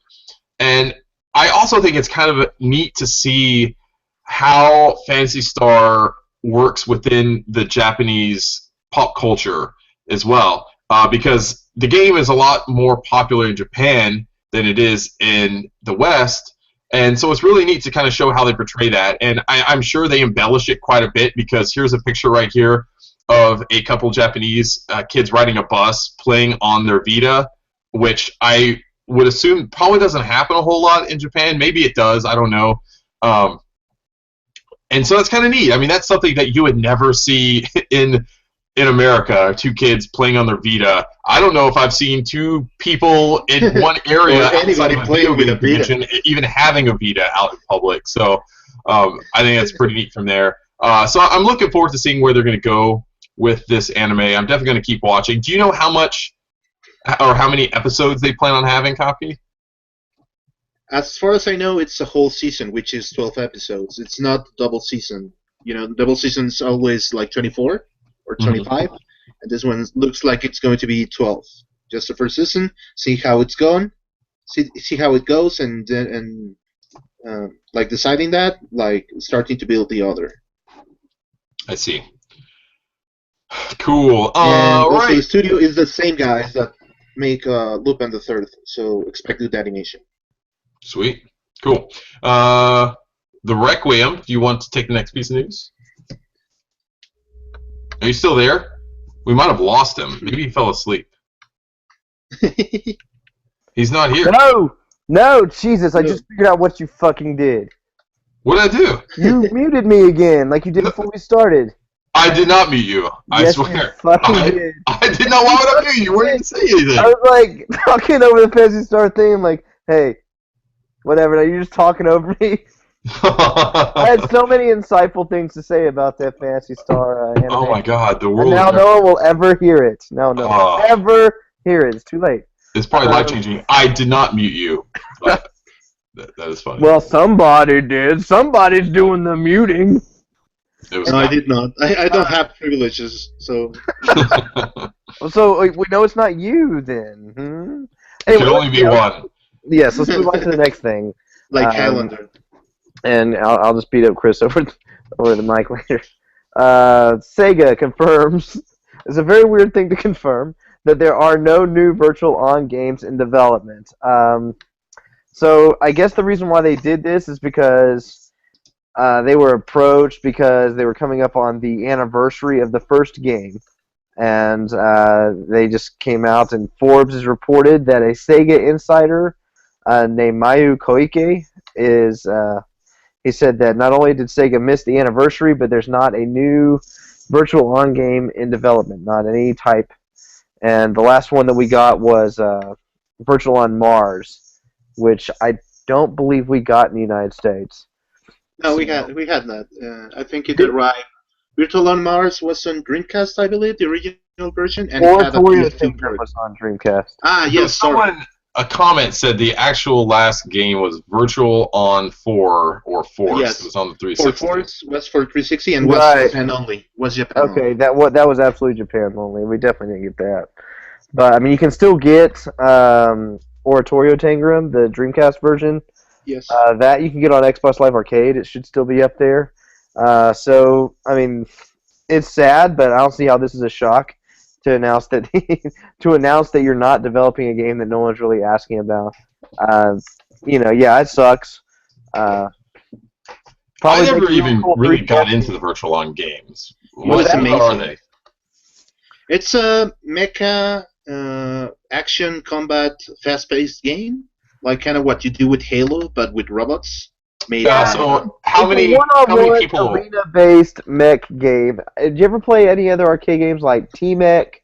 And I also think it's kind of neat to see how Phantasy Star works within the Japanese pop culture as well, because the game is a lot more popular in Japan than it is in the West, and so it's really neat to kind of show how they portray that. And I'm sure they embellish it quite a bit, because here's a picture right here of a couple Japanese kids riding a bus playing on their Vita, which I would assume probably doesn't happen a whole lot in Japan. Maybe it does, I don't know. And so it's kind of neat. I mean, that's something that you would never see in America, two kids playing on their Vita. I don't know if I've seen two people in one area outside of a video game convention even having a Vita out in public. So I think that's pretty neat from there. So I'm looking forward to seeing where they're going to go with this anime. I'm definitely going to keep watching. Do you know how much or how many episodes they plan on having, Copy? As far as I know, it's a whole season, which is 12 episodes. It's not double season. Double season's always like 24 or 25, and this one looks like it's going to be 12. Just the first season, see how it's going, see how it goes, and then like deciding that, like starting to build the other. I see. Cool. And also right. the studio is the same guys that make Lupin the Third, so expect good animation. Sweet. Cool. The Requiem, do you want to take the next piece of news? Are you still there? We might have lost him. Maybe he fell asleep. He's not here. No, Jesus, I just figured out what you fucking did. What did I do? You muted me again, like you did before we started. I did not mute you. I swear. You fucking did. I did not. Why would I mute you? You weren't even saying anything. I was like talking over the Phantasy Star thing. I'm like, hey, whatever. Now you're just talking over me. I had so many insightful things to say about that Phantasy Star anime. Oh my God, the world. And now no one will ever hear it. No one will ever hear it. It's too late. It's probably life changing. I did not mute you. But that is funny. Well, somebody did. Somebody's doing the muting. No, I did not. I don't have privileges, so. So we know it's not you then. Anyway, it can only be one. Yes, let's move on to the next thing. Like Highlander. And I'll just beat up Chris over the mic later. SEGA confirms, it's a very weird thing to confirm, that there are no new Virtual On games in development. So I guess the reason why they did this is because they were approached because they were coming up on the anniversary of the first game. And they just came out, and Forbes has reported that a SEGA insider named Mayu Koike is... he said that not only did SEGA miss the anniversary, but there's not a new Virtual On game in development, not any type. And the last one that we got was Virtual On Mars, which I don't believe we got in the United States. No, we had that. I think it arrived. Virtual On Mars was on Dreamcast, I believe, the original version, and it had a PS2 port. Was on Dreamcast. Ah, yes. Someone, a comment said the actual last game was Virtual On 4 or Force. Yes. It was on the 360. Force was for 360 and was Japan only. Was Japan okay, that was absolutely Japan only. We definitely didn't get that. But I mean, you can still get Oratorio Tangram, the Dreamcast version. Yes. That you can get on Xbox Live Arcade. It should still be up there. So I mean, it's sad, but I don't see how this is a shock to announce that you're not developing a game that no one's really asking about. Yeah, it sucks. I never even really got into the Virtual On games. What are they? It's a mecha action combat fast-paced game, like kind of what you do with Halo, but with robots. made by. So how It's a many one-on-one people? arena-based mech game. Did you ever play any other arcade games like T-Mech?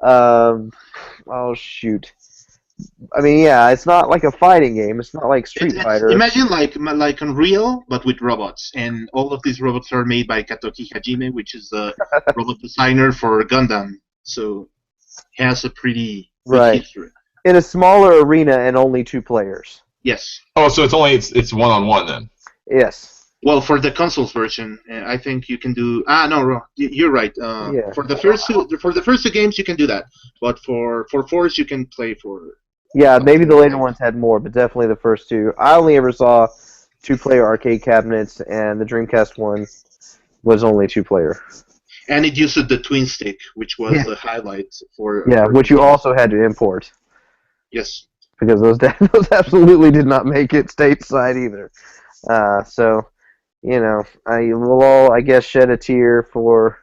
Oh shoot. I mean, yeah, it's not like a fighting game. It's not like Street Fighter. Imagine like Unreal, but with robots, and all of these robots are made by Katoki Hajime, which is the robot designer for Gundam. So it has a pretty good history. In a smaller arena and only 2 players. Yes. Oh, so it's one-on-one then. Yes. Well, for the consoles version, I think you can do. No, you're right. Yeah. For the first two games, you can do that, but for fours, you can play for. Yeah, maybe the later ones had more, but definitely the first 2. I only ever saw 2-player arcade cabinets, and the Dreamcast one was only 2-player. And it used the twin stick, which was the highlight for. Yeah, for which you also had to import. Yes. Because those absolutely did not make it stateside either. So, you know, I will all, I guess, shed a tear for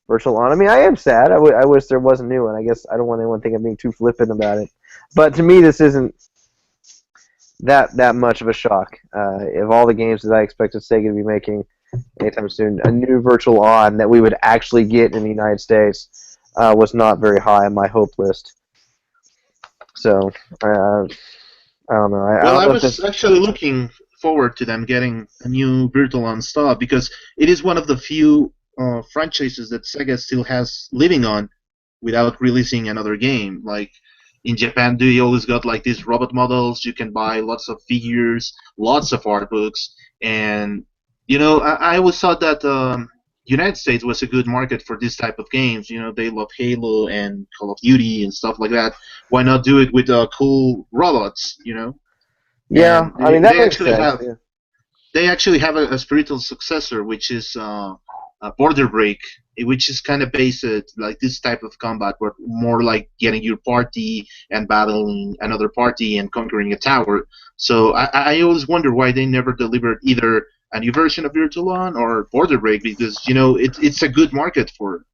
Virtual On. I mean, I am sad. I wish there was a new one. I guess I don't want anyone to think I'm being too flippant about it. But to me, this isn't that much of a shock. Of all the games that I expected Sega to be making anytime soon, a new Virtual On that we would actually get in the United States was not very high on my hope list. So, I don't know. I was actually looking forward to them getting a new Virtual On stuff because it is one of the few franchises that Sega still has living on without releasing another game. Like in Japan, you always got like these robot models. You can buy lots of figures, lots of art books, and you know I always thought that United States was a good market for this type of games. You know, they love Halo and Call of Duty and stuff like that. Why not do it with cool robots? You know. Yeah, I mean that makes sense. They actually have a spiritual successor, which is Border Break, which is kind of based like this type of combat, but more like getting your party and battling another party and conquering a tower. So I always wonder why they never delivered either a new version of Virtual On or Border Break, because you know it's a good market for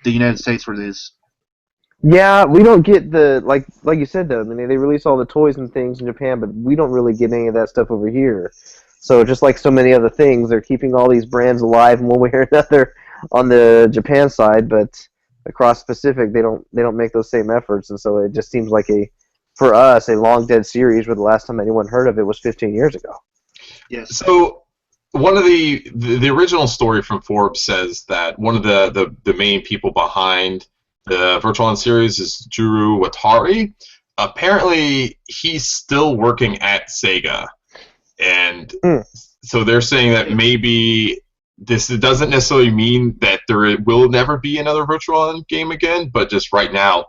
the United States for this. Yeah, we don't get the like you said though. I mean, they release all the toys and things in Japan, but we don't really get any of that stuff over here. So just like so many other things, they're keeping all these brands alive in one way or another on the Japan side, but across Pacific, they don't make those same efforts, and so it just seems like for us a long dead series. Where the last time anyone heard of it was 15 years ago. Yes. So one of the original story from Forbes says that one of the main people behind the Virtual On series is Juru Watari. Apparently, he's still working at Sega, and so they're saying that maybe this doesn't necessarily mean that there will never be another Virtual On game again, but just right now,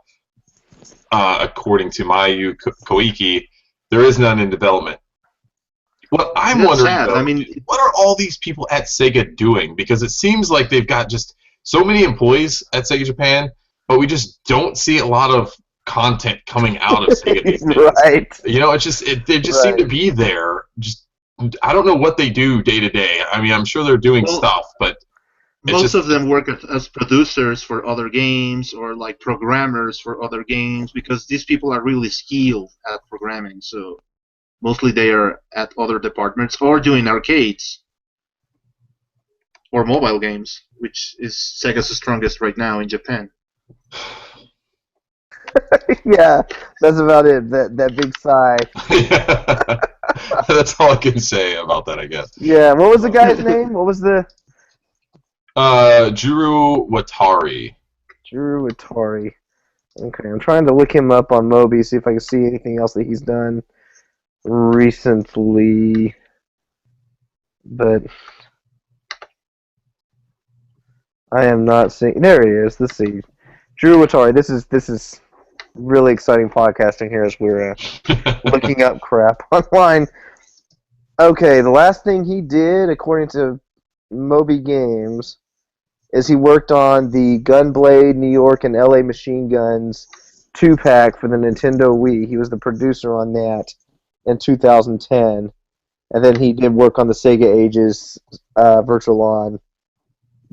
according to Mayu Koike, there is none in development. What I'm wondering, though, what are all these people at Sega doing? Because it seems like they've got just so many employees at Sega Japan, but we just don't see a lot of content coming out of Sega these days. Right. You know, they just seem to be there. Just I don't know what they do day to day. I mean, I'm sure they're doing stuff, but most of them work as producers for other games or like programmers for other games because these people are really skilled at programming. So mostly they are at other departments or doing arcades or mobile games, which is Sega's strongest right now in Japan. Yeah, that's about it. That big sigh. That's all I can say about that, I guess. Yeah, what was the guy's name? What was the... Juru Watari. Juru Watari. Okay, I'm trying to look him up on Moby, see if I can see anything else that he's done recently. But I am not seeing... There he is. Let's see. Juru Watari. This is really exciting podcasting here as we're looking up crap online. Okay, the last thing he did, according to Moby Games, is he worked on the Gunblade New York and LA Machine Guns 2-pack for the Nintendo Wii. He was the producer on that in 2010. And then he did work on the Sega Ages Virtual On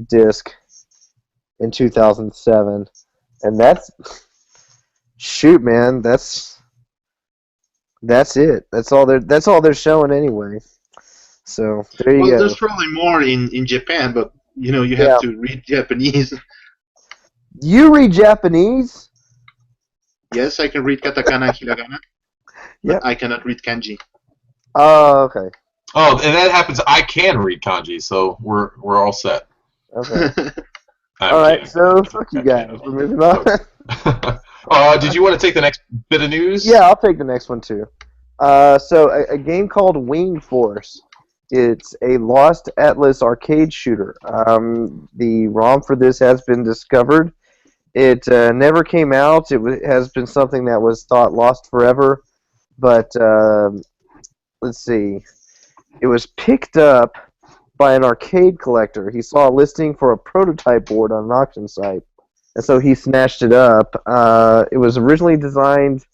disc in 2007. And that's... Shoot, man, that's it. That's all they're showing anyway. So there you Well, go. there's probably more in Japan, but you have to read Japanese. You read Japanese? Yes, I can read katakana and hiragana, Yep. but I cannot read kanji. Oh, okay. Oh, and that happens. I can read kanji, so we're all set. Okay. I'm All right, kidding. so fuck you guys. We're moving on. Did you want to take the next bit of news? Yeah, I'll take the next one too. So a game called Wing Force. It's a Lost Atlas arcade shooter. The ROM for this has been discovered. It never came out. Has been something that was thought lost forever. But let's see. It was picked up by an arcade collector. He saw a listing for a prototype board on an auction site, and so he snatched it up. It was originally designed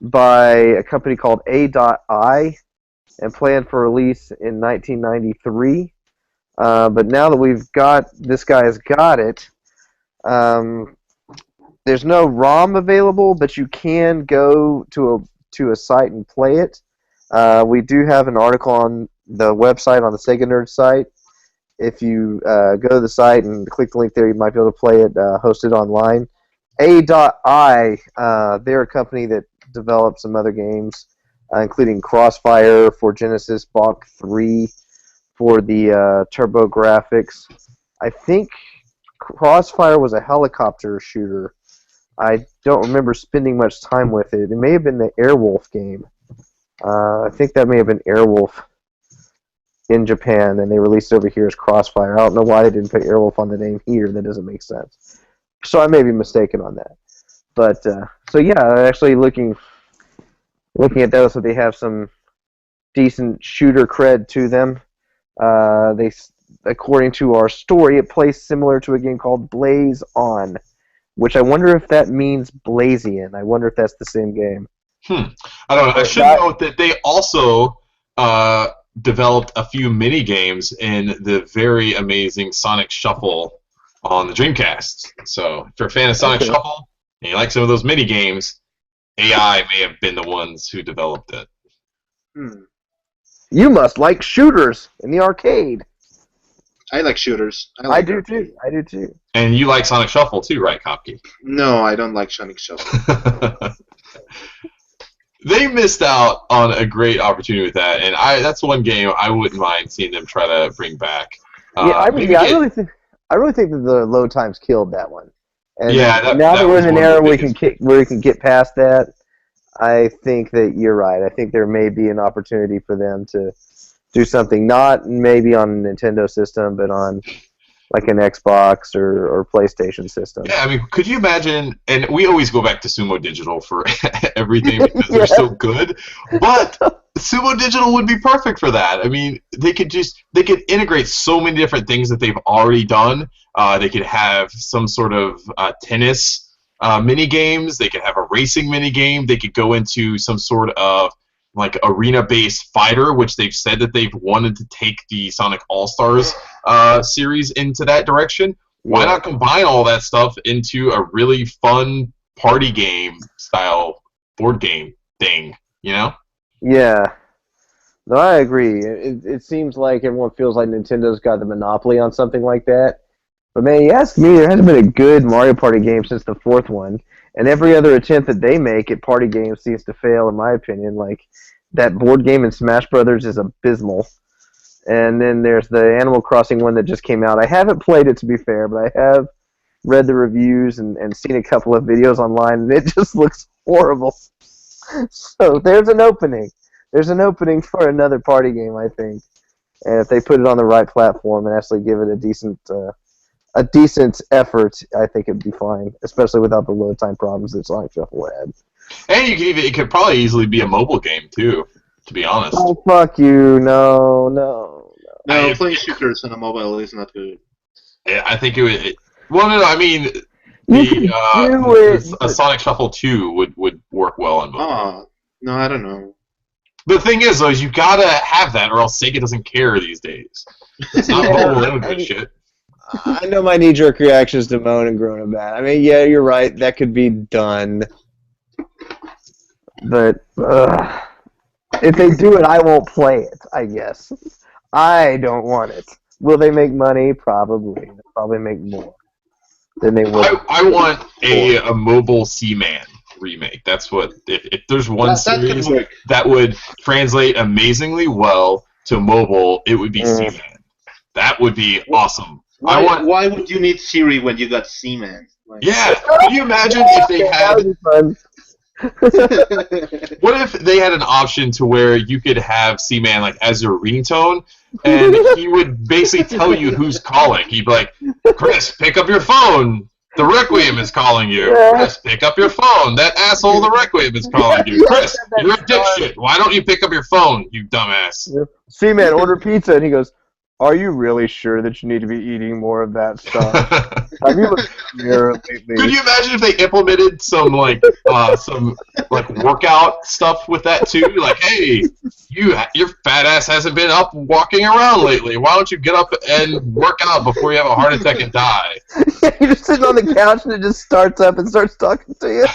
by a company called A.I. and planned for release in 1993. But now that this guy has got it, there's no ROM available, but you can go to a site and play it. We do have an article on the website, on the Sega Nerd site. If you go to the site and click the link there, you might be able to play it hosted online. A.I. They're a company that developed some other games, including Crossfire for Genesis, Bach 3 for the TurboGrafx. I think Crossfire was a helicopter shooter. I don't remember spending much time with it. It may have been the Airwolf game. I think that may have been Airwolf in Japan, and they released it over here as Crossfire. I don't know why they didn't put Airwolf on the name here. That doesn't make sense. So I may be mistaken on that. But so yeah, actually looking at those, so they have some decent shooter cred to them. According to our story, it plays similar to a game called Blaze On, which I wonder if that means Blazion. I wonder if that's the same game. I don't know. I should note that they also developed a few mini games in the very amazing Sonic Shuffle on the Dreamcast. So if you're a fan of Sonic Shuffle and you like some of those mini games, AI may have been the ones who developed it. You must like shooters in the arcade. I like shooters. I do too. I do too. And you like Sonic Shuffle too, right, Kopke? No, I don't like Sonic Shuffle. They missed out on a great opportunity with that, and that's one game I wouldn't mind seeing them try to bring back. I really think that the load times killed that one. And yeah, now that we're in an era where we can get past that, I think that you're right. I think there may be an opportunity for them to do something, not maybe on a Nintendo system, but on like an Xbox or PlayStation system. Yeah, I mean, could you imagine? And we always go back to Sumo Digital for everything because they're so good. But Sumo Digital would be perfect for that. I mean, they could integrate so many different things that they've already done. They could have some sort of tennis mini games. They could have a racing mini game. They could go into some sort of like arena-based fighter, which they've said that they've wanted to take the Sonic All-Stars series into that direction. Why not combine all that stuff into a really fun party game style board game thing, you know? Yeah. No, I agree. It seems like everyone feels like Nintendo's got the monopoly on something like that. But man, you ask me, there hasn't been a good Mario Party game since the fourth one. And every other attempt that they make at party games seems to fail, in my opinion. Like, that board game in Smash Brothers is abysmal. And then there's the Animal Crossing one that just came out. I haven't played it, to be fair, but I have read the reviews and seen a couple of videos online, and it just looks horrible. So there's an opening. There's an opening for another party game, I think. And if they put it on the right platform and actually give it a decent effort, I think it'd be fine, especially without the load time problems that Sonic Shuffle had. And it could probably easily be a mobile game too, to be honest. Oh, fuck you. No, playing shooters on a mobile is not good. I think it would. Well, no, I mean, a Sonic Shuffle 2 would work well on mobile. Oh, no, I don't know. The thing is, though, is you gotta have that, or else Sega doesn't care these days. It's not mobile, they don't give a shit. I know my knee-jerk reaction is to moan and groan about it. I mean, yeah, you're right. That could be done. But if they do it, I won't play it, I guess. I don't want it. Will they make money? Probably. They'll probably make more than they would. I want a mobile Seaman remake. That's what if there's one That could series work. that would translate amazingly well to mobile, it would be Seaman. That would be awesome. Why would you need Siri when you got Seaman? Like, Yeah. Can you imagine if they That had? would be fun. What if they had an option to where you could have Seaman like as your ringtone, and he would basically tell you who's calling. He'd be like, "Chris, pick up your phone. The Requiem is calling you. Chris, pick up your phone. That asshole, the Requiem, is calling you. Chris, you're a dipshit. Why don't you pick up your phone, you dumbass?" Seaman, order pizza, and he goes, "Are you really sure that you need to be eating more of that stuff? Have you looked in the mirror lately?" Could you imagine if they implemented some workout stuff with that too? Like, hey, your fat ass hasn't been up walking around lately. Why don't you get up and work out before you have a heart attack and die? You're just sitting on the couch and it just starts up and starts talking to you.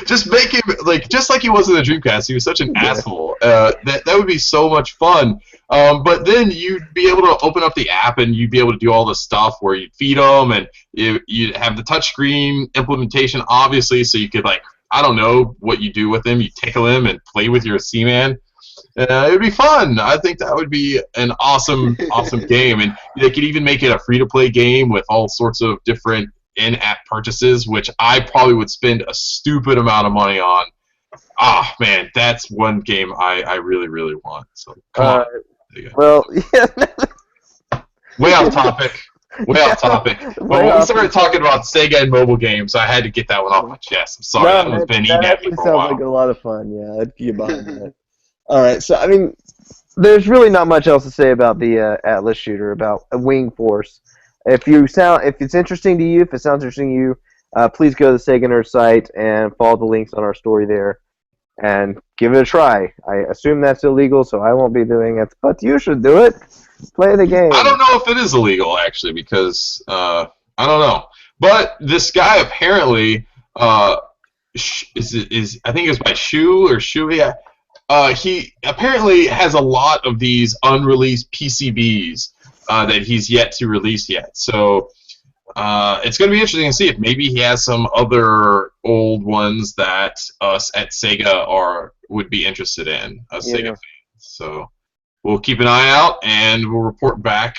Just make him just like he was in the Dreamcast. He was such an asshole. That would be so much fun. But then you'd be able to open up the app and you'd be able to do all the stuff where you'd feed them and you'd have the touchscreen implementation, obviously, so you could I don't know what you do with him. You tickle him and play with your Seaman. It would be fun. I think that would be an awesome game, and they could even make it a free-to-play game with all sorts of different in-app purchases, which I probably would spend a stupid amount of money on. Ah, man, that's one game I really, really want. So come on. Well, yeah. Way off topic. Way off topic. But when we started talking about Sega and mobile games, I had to get that one off my chest. I'm sorry, that one's been eating at me for a while. Sounds like a lot of fun. Yeah, I'd get behind that. All right, so I mean, there's really not much else to say about the Atlas shooter, about Wing Force. If it's interesting to you, if it sounds interesting to you, please go to the Sega Nerd site and follow the links on our story there, and give it a try. I assume that's illegal, so I won't be doing it, but you should do it. Play the game. I don't know if it is illegal, actually, because I don't know. But this guy apparently I think it's by Shu or Shu. Yeah. He apparently has a lot of these unreleased PCBs that he's yet to release yet. So it's going to be interesting to see if maybe he has some other old ones that us at Sega would be interested in, Sega fans. So we'll keep an eye out, and we'll report back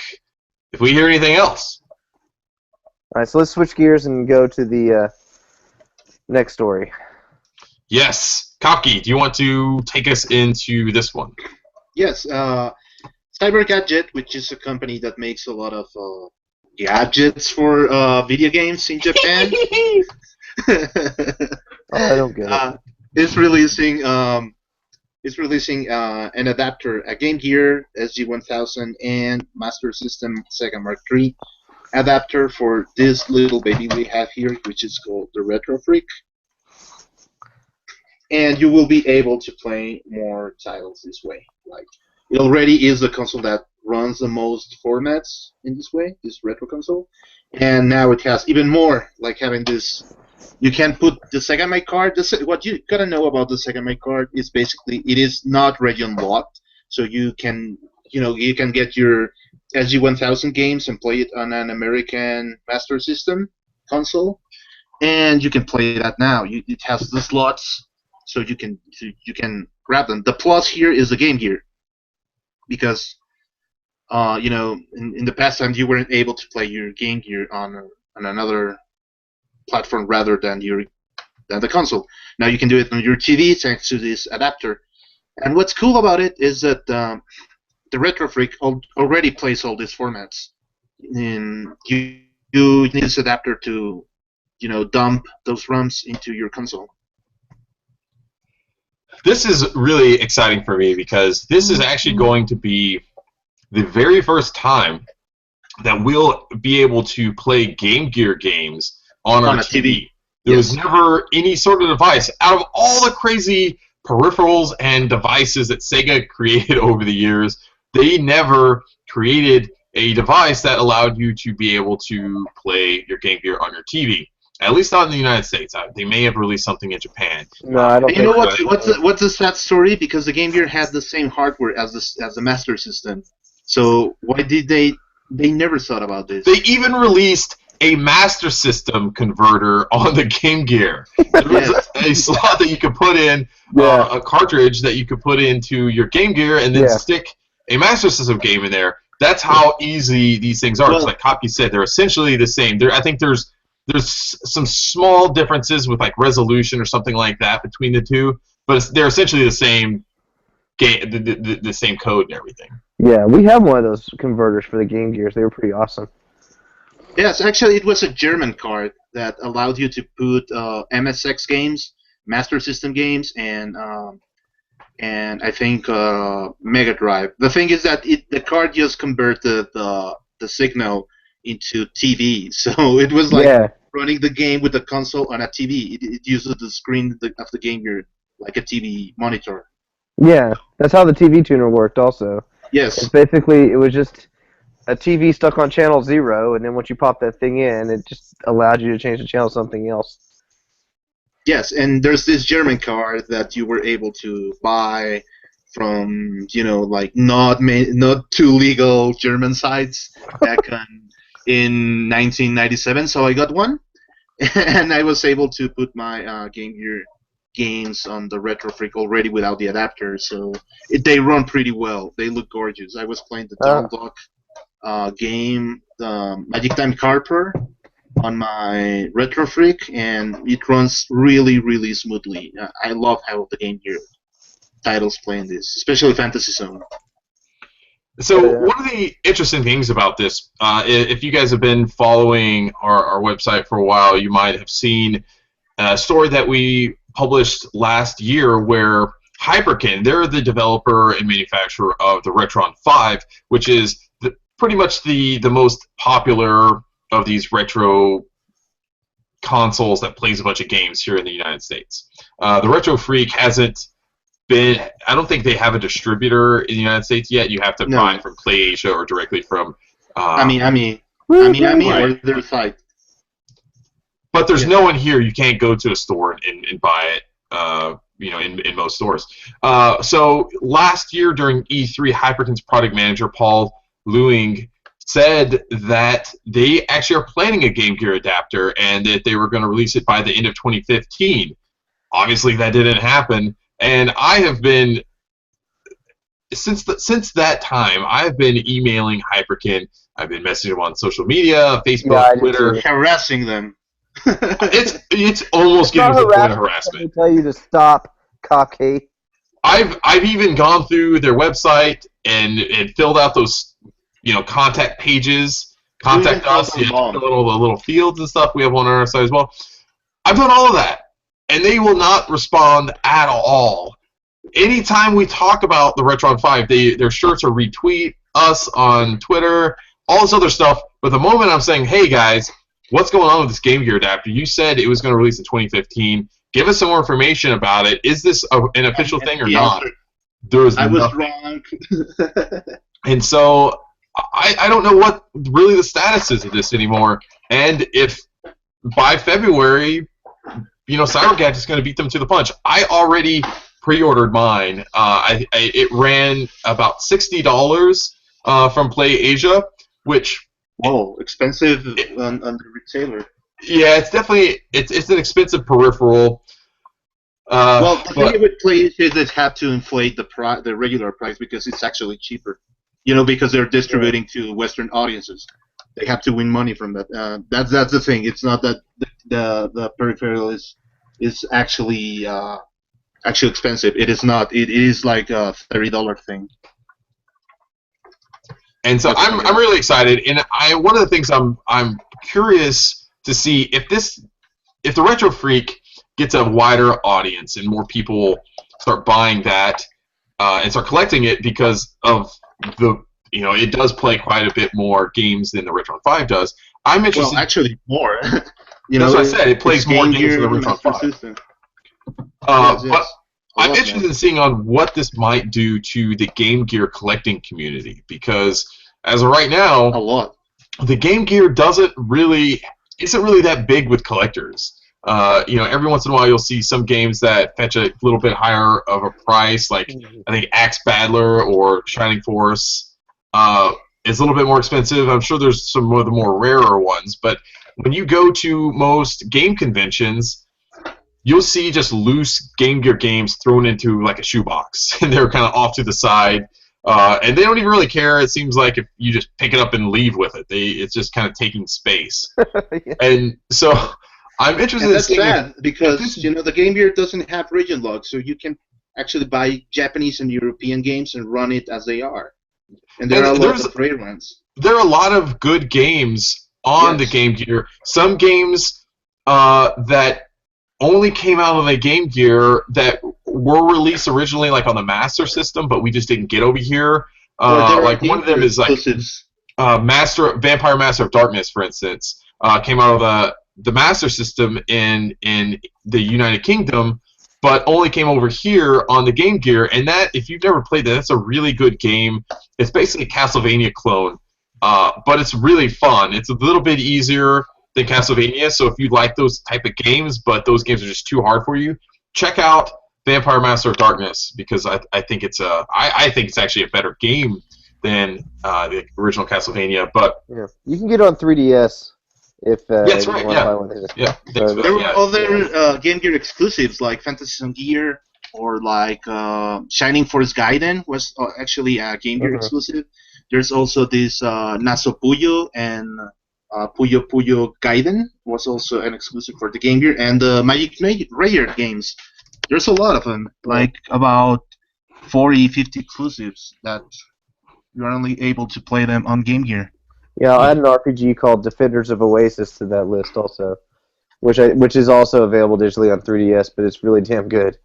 if we hear anything else. All right, so let's switch gears and go to the next story. Yes. Kaki, do you want to take us into this one? Yes. Cyber Gadget, which is a company that makes a lot of gadgets for video games in Japan. I don't get it. Is releasing an adapter, a Game Gear SG-1000 and Master System Sega Mark III adapter for this little baby we have here, which is called the Retro Freak. And you will be able to play more titles this way. Like, it already is the console that runs the most formats in this way, this retro console. And now it has even more, like having this. You can put the Sega My card. What you gotta know about the Sega My card is basically it is not region locked, so you can get your SG-1000 games and play it on an American Master System console, and you can play that now. It has the slots, so you can grab them. The plus here is the Game Gear, because in the past times you weren't able to play your Game Gear on another platform rather than the console. Now you can do it on your TV thanks to this adapter. And what's cool about it is that the Retro Freak already plays all these formats. And you need this adapter to dump those ROMs into your console. This is really exciting for me because this is actually going to be the very first time that we'll be able to play Game Gear games on our TV. There was never any sort of device. Out of all the crazy peripherals and devices that Sega created over the years, they never created a device that allowed you to be able to play your Game Gear on your TV. At least not in the United States. They may have released something in Japan. No, I don't You know think so. what's a sad story? Because the Game Gear had the same hardware as the Master System. So why did they never thought about this? They even released a Master System converter on the Game Gear. There was a slot that you could put in, a cartridge that you could put into your Game Gear and then stick a Master System game in there. That's how easy these things are. Well, like Copy said, they're essentially the same. I think there's some small differences with like resolution or something like that between the two, but they're essentially the same game, the same code and everything. Yeah, we have one of those converters for the Game Gears. They were pretty awesome. Yes, actually, it was a German card that allowed you to put MSX games, Master System games, and I think Mega Drive. The thing is that the card just converted the signal into TV, so it was like running the game with the console on a TV. It uses the screen of the Game Gear like a TV monitor. Yeah, that's how the TV tuner worked also. Yes. Basically, it was just a TV stuck on channel 0, and then once you pop that thing in, it just allowed you to change the channel to something else. Yes, and there's this German card that you were able to buy from, like not too legal German sites back in 1997. So I got one, and I was able to put my Game Gear games on the Retro Freak already without the adapter, so they run pretty well. They look gorgeous. I was playing the Down Block game, the Magic Time Carper, on my Retro Freak, and it runs really, really smoothly. I love how the Game Gear titles play in this, especially Fantasy Zone. So one of the interesting things about this, if you guys have been following our website for a while, you might have seen a story that we published last year where Hyperkin, they're the developer and manufacturer of the Retron 5, which is pretty much the most popular of these retro consoles that plays a bunch of games here in the United States. The Retro Freak hasn't been, I don't think they have a distributor in the United States yet. You have to buy it from PlayAsia or directly from Ami or their site. But there's no one here. You can't go to a store and buy it, in most stores. So last year during E3, Hyperkin's product manager, Paul Lewing, said that they actually are planning a Game Gear adapter and that they were going to release it by the end of 2015. Obviously, that didn't happen. And I have been, since that time, I've been emailing Hyperkin. I've been messaging them on social media, Facebook, Twitter. Harassing them. It's almost getting to the point of harassment. They tell you to stop, cocky. I've even gone through their website and filled out those contact pages, contact us, the little fields and stuff. We have one on our site as well. I've done all of that, and they will not respond at all. Anytime we talk about the Retron 5, their shirts are retweet us on Twitter, all this other stuff. But the moment I'm saying, hey guys, what's going on with this Game Gear adapter? You said it was going to release in 2015. Give us some more information about it. Is this an official thing or not? I was wrong. And so I don't know what really the status is of this anymore. And if by February, CyberGadget is going to beat them to the punch. I already pre-ordered mine. It ran about $60 from PlayAsia, which... Whoa, expensive on the retailer. Yeah, it's definitely it's an expensive peripheral. The thing with PlayAsia is they have to inflate the regular price because it's actually cheaper. Because they're distributing to Western audiences. They have to win money from that. That's the thing. It's not that the peripheral is actually expensive. It is not. It is like a $30 thing. And so I'm really excited, and one of the things I'm curious to see if the Retro Freak gets a wider audience and more people start buying that and start collecting it because of it does play quite a bit more games than the Retron 5 does. I'm interested. Well, actually more. That's what I said. It plays more games than the Retron 5. But I'm interested in seeing on what this might do to the Game Gear collecting community because as of right now, a lot. The Game Gear doesn't really isn't really that big with collectors. Every once in a while you'll see some games that fetch a little bit higher of a price, like I think Axe Battler or Shining Force is a little bit more expensive. I'm sure there's some of the more rarer ones, but when you go to most game conventions, you'll see just loose Game Gear games thrown into like a shoebox, and they're kind of off to the side. And they don't even really care. It seems like if you just pick it up and leave with it, it's just kind of taking space. Yeah. And so I'm interested. And that's in sad because the Game Gear doesn't have region logs, so you can actually buy Japanese and European games and run it as they are. And there are a lot of rare ones. There are a lot of good games on the Game Gear. Some games that only came out on the Game Gear that were released originally like on the Master System, but we just didn't get over here. Like one of them is like Vampire Master of Darkness, for instance, came out of the Master System in the United Kingdom, but only came over here on the Game Gear. And that, if you've never played that, that's a really good game. It's basically a Castlevania clone, but it's really fun. It's a little bit easier than Castlevania, so if you like those type of games, but those games are just too hard for you, check out Vampire Master of Darkness, because I think it's actually a better game than the original Castlevania. But you can get it on 3DS if that's you right. want to buy one. There were other Game Gear exclusives like Phantasy Star Gear or like Shining Force Gaiden was actually a Game Gear exclusive. There's also this Naso Puyo and Puyo Puyo Gaiden was also an exclusive for the Game Gear, and the Magic Rare games. There's a lot of them, like about 40, 50 exclusives that you're only able to play them on Game Gear. Yeah, I had an RPG called Defenders of Oasis to that list also, which is also available digitally on 3DS, but it's really damn good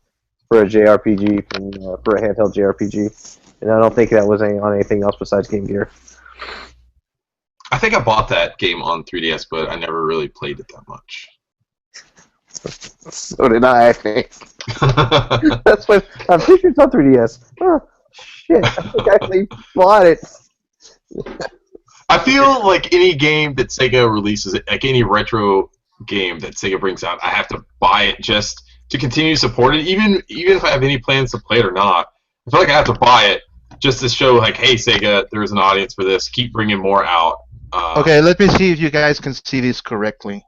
for a JRPG and for a handheld JRPG. And I don't think that was on anything else besides Game Gear. I think I bought that game on 3DS, but I never really played it that much. So did I think. That's what I'm pretty sure it's on 3DS. Oh, shit! I think I actually bought it. I feel like any game that Sega releases, like any retro game that Sega brings out, I have to buy it just to continue to support it, even if I have any plans to play it or not. I feel like I have to buy it just to show, like, hey, Sega, there's an audience for this. Keep bringing more out. Okay, let me see if you guys can see this correctly.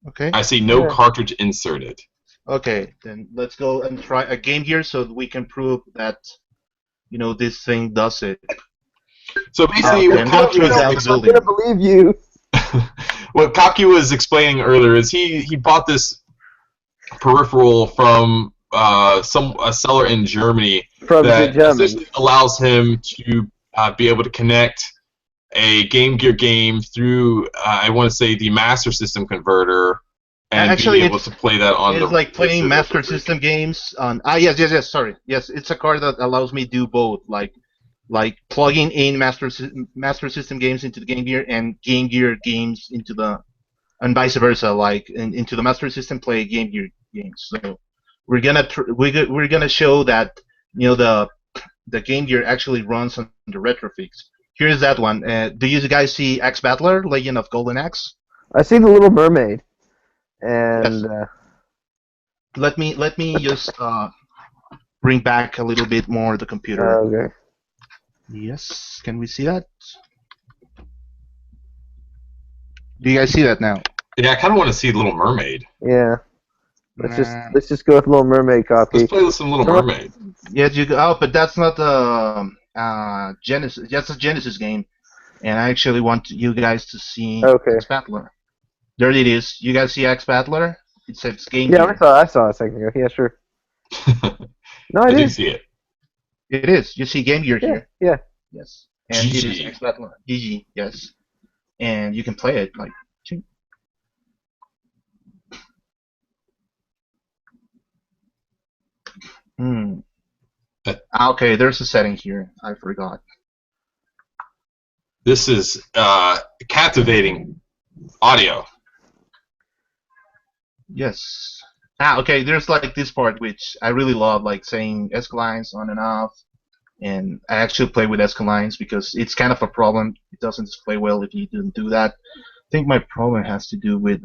Okay. I see no cartridge inserted. Okay, then let's go and try a Game Gear so that we can prove that, this thing does it. So basically, I'm gonna believe you. What Kaki was explaining earlier is he bought this peripheral from a seller in Germany that essentially allows him to be able to connect a Game Gear game through, I want to say, the Master System converter, and actually be able to play that on the... It's like playing Master System games on... yes, sorry. Yes, it's a card that allows me to do both, like plugging in Master System games into the Game Gear and Game Gear games into the... and vice versa, like into the Master System play Game Gear games. So we're gonna show that, the Game Gear actually runs on the Retrofix. Here's that one. Do you guys see Axe Battler, Legend of Golden Axe? I see the Little Mermaid, and let me just bring back a little bit more the computer. Okay. Yes, can we see that? Do you guys see that now? Yeah, I kind of want to see Little Mermaid. Yeah. Let's just go with Little Mermaid copy. Let's play with some Little Mermaid. Yes, but that's not Genesis. That's a Genesis game, and I actually want you guys to see Axe Battler. There it is. You guys see Axe Battler? It says Game Gear. I saw it a second ago. Yeah, sure. No, I didn't see it. It is. You see Game Gear here. Yeah. Yes. And it is Axe Battler. GG. Yes. And you can play it like. Okay, there's a setting here. I forgot. This is captivating audio. Yes. Okay, there's like this part which I really love, like saying ESC lines on and off. And I actually play with ESC lines because it's kind of a problem. It doesn't display well if you didn't do that. think my problem has to do with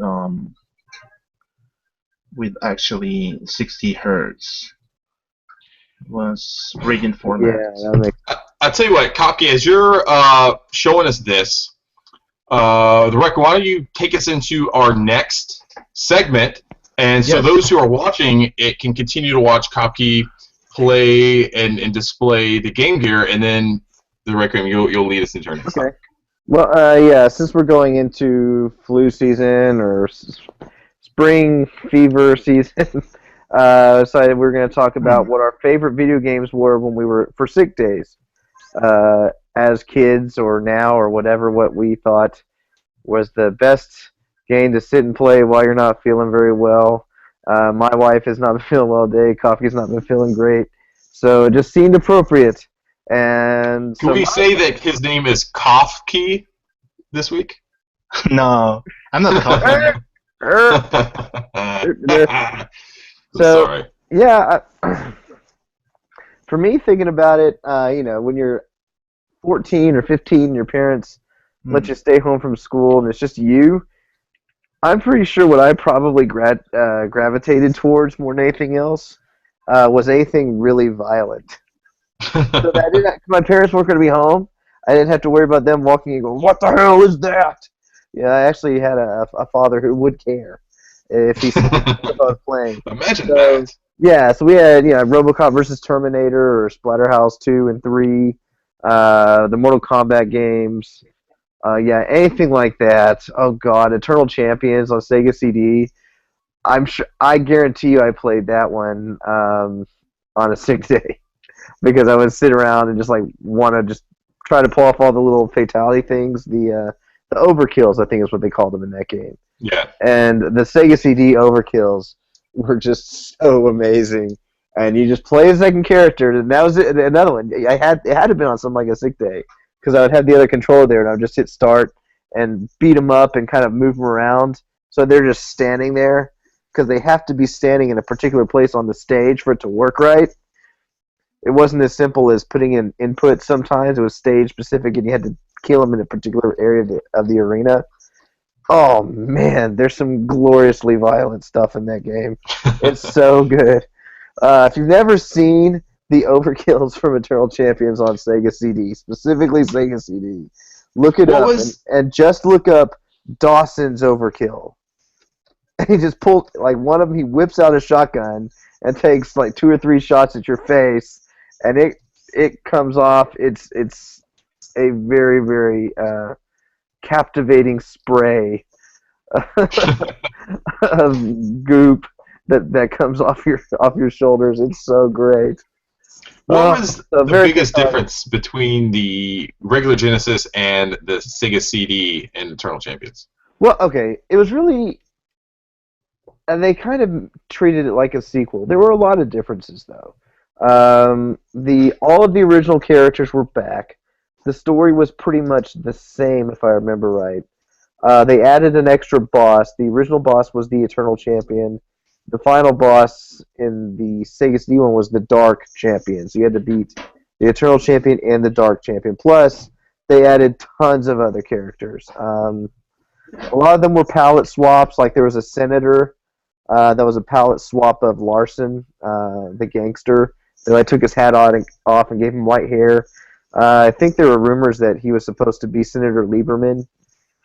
actually 60 hertz. Was reading format. Yeah, that makes I'll tell you what, Kopke, as you're showing us this, the record, why don't you take us into our next segment? And so Yes. those who are watching it can continue to watch Kopke play and display the Game Gear, and then the record, you'll lead us into our next okay. topic. Well, yeah, since we're going into flu season or spring fever season, decided we're going to talk about what our favorite video games were when we were for sick days, as kids or now or whatever. What we thought was the best game to sit and play while you're not feeling very well. My wife has not been feeling well today. Coffee's not been feeling great, so it just seemed appropriate. And Can we say that his name is Cough Key this week? No, I'm not confident. So, sorry. yeah, for me, thinking about it, when you're 14 or 15, your parents let you stay home from school, and it's just you. I'm pretty sure what I probably gravitated towards more than anything else was anything really violent. So that I didn't, my parents weren't going to be home. I didn't have to worry about them walking and going, "What the hell is that?" Yeah, I actually had a father who would care if he saw what I was playing. Imagine that. Yeah, so we had RoboCop versus Terminator or Splatterhouse 2 and 3, the Mortal Kombat games, anything like that. Oh God, Eternal Champions on Sega CD. I guarantee you, I played that one on a sick day because I would sit around and just want to just try to pull off all the little fatality things, the overkills, I think is what they called them in that game. Yeah. And the Sega CD overkills were just so amazing. And you just play a second character, and that was it. Another one. It had to have been on something like a sick day because I would have the other controller there, and I would just hit start and beat them up and kind of move them around. So they're just standing there because they have to be standing in a particular place on the stage for it to work right. It wasn't as simple as putting in input sometimes. It was stage specific, and you had to kill them in a particular area of the arena. Oh, man, there's some gloriously violent stuff in that game. It's so good. If you've never seen the overkills from Eternal Champions on Sega CD, specifically Sega CD, look it up and just look up Dawson's Overkill. And he just pulled, one of them, he whips out a shotgun and takes 2 or 3 shots at your face, and it comes off. It's a very, very captivating spray of goop that comes off your shoulders. It's so great. What was the biggest difference between the regular Genesis and the Sega CD and Eternal Champions? Well, okay, it was really, and they kind of treated it like a sequel. There were a lot of differences, though. All of the original characters were back. The story was pretty much the same, if I remember right. They added an extra boss. The original boss was the Eternal Champion. The final boss in the Sega CD one was the Dark Champion. So you had to beat the Eternal Champion and the Dark Champion. Plus, they added tons of other characters. A lot of them were palette swaps. Like there was a senator that was a palette swap of Larson, the gangster. So I took his hat off and gave him white hair. I think there were rumors that he was supposed to be Senator Lieberman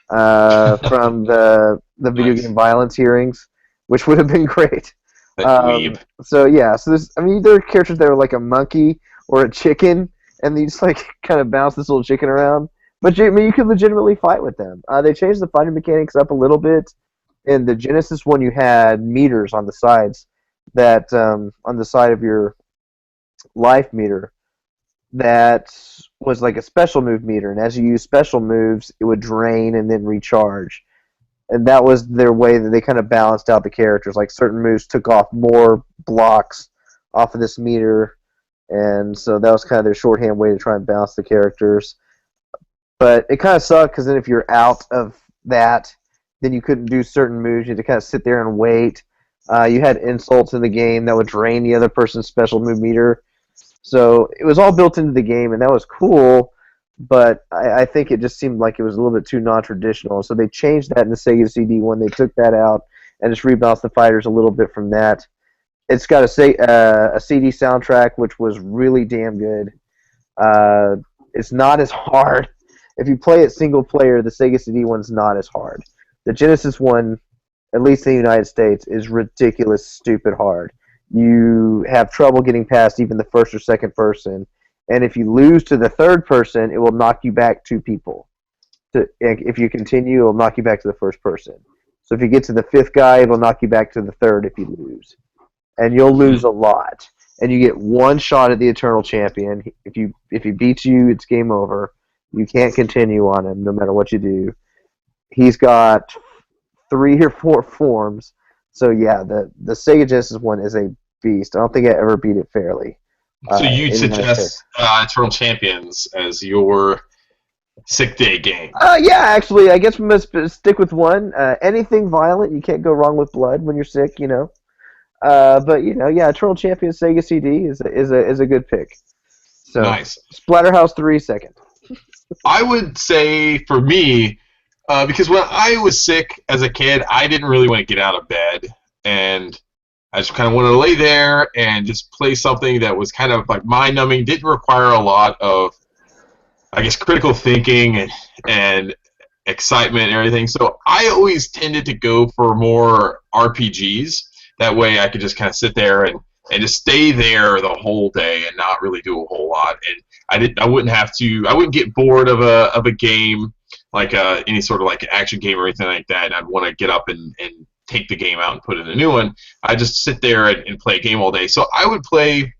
from the video game violence hearings, which would have been great. So there are characters that are like a monkey or a chicken, and they just kind of bounce this little chicken around. But you could legitimately fight with them. They changed the fighting mechanics up a little bit. In the Genesis one, you had meters on the sides that on the side of your life meter that was like a special move meter, and as you use special moves, it would drain and then recharge. And that was their way that they kind of balanced out the characters. Like certain moves took off more blocks off of this meter, and so that was kind of their shorthand way to try and balance the characters. But it kind of sucked because then if you're out of that, then you couldn't do certain moves. You had to kind of sit there and wait. You had insults in the game that would drain the other person's special move meter. So it was all built into the game, and that was cool. but I think it just seemed like it was a little bit too non-traditional. So they changed that in the Sega CD when they took that out and just rebalanced the fighters a little bit from that. It's got a CD soundtrack, which was really damn good. It's not as hard. If you play it single player, the Sega CD one's not as hard. The Genesis one, at least in the United States, is ridiculous, stupid hard. You have trouble getting past even the first or second person, and if you lose to the third person, it will knock you back two people. If you continue, it will knock you back to the first person. So if you get to the fifth guy, it will knock you back to the third if you lose. And you'll lose a lot. And you get one shot at the Eternal Champion. If he beats you, it's game over. You can't continue on him no matter what you do. He's got 3 or 4 forms. So yeah, the Sega Genesis one is a beast. I don't think I ever beat it fairly. So you'd suggest Eternal Champions as your sick day game? Yeah, actually, I guess we must stick with one. Anything violent, you can't go wrong with blood when you're sick, you know. But you know, yeah, Eternal Champions Sega CD is a good pick. So nice. Splatterhouse 3 second. I would say for me, because when I was sick as a kid, I didn't really want to get out of bed, and I just kind of wanted to lay there and just play something that was kind of like mind-numbing, didn't require a lot of, I guess, critical thinking and excitement and everything. So I always tended to go for more RPGs. That way I could just kind of sit there and just stay there the whole day and not really do a whole lot. And I wouldn't get bored of a game like any sort of like action game or anything like that. And I'd want to get up and take the game out and put in a new one. I just sit there and play a game all day. So I would play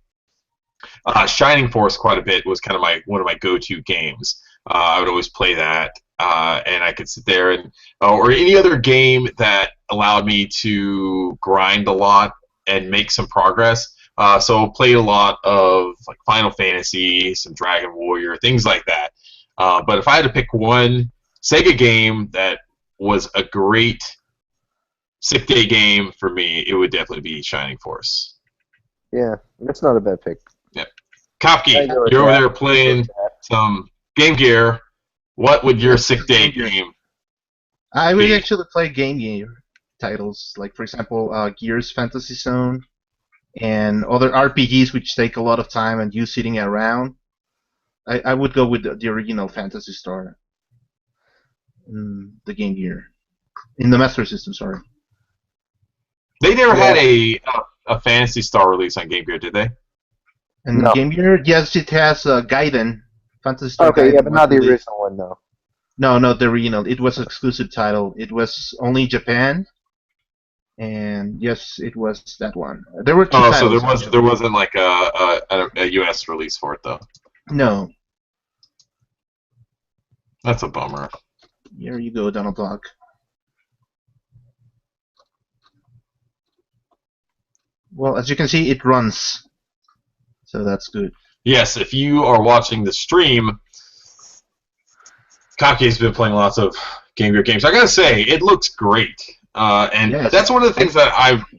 Shining Force quite a bit. Was kind of one of my go-to games. I would always play that, and I could sit there and or any other game that allowed me to grind a lot and make some progress. So played a lot of like Final Fantasy, some Dragon Warrior, things like that. But if I had to pick one Sega game that was a great sick day game for me, it would definitely be Shining Force. Yeah, that's not a bad pick. Yep. Kopke, you're over there playing some Game Gear. What would your sick day game I would be? actually play Game Gear titles, like for example, Gears Fantasy Zone, and other RPGs which take a lot of time and you sitting around. I would go with the original Phantasy Star, the Game Gear, in the Master System. Sorry. They never had a Phantasy Star release on Game Gear, did they? And No. Game Gear, yes, it has Gaiden, Phantasy Star. Okay, Gaiden yeah, but not the released. original one, though. No, not the original. It was an exclusive title. It was only Japan, and yes, it was that one. There were two Oh, so titles. there wasn't like a US release for it though. No. That's a bummer. Here you go, Donald Block. Well, as you can see, it runs, so that's good. Yes, if you are watching the stream, Kake's been playing lots of Game Gear games. I gotta say, it looks great, and Yes. that's one of the things that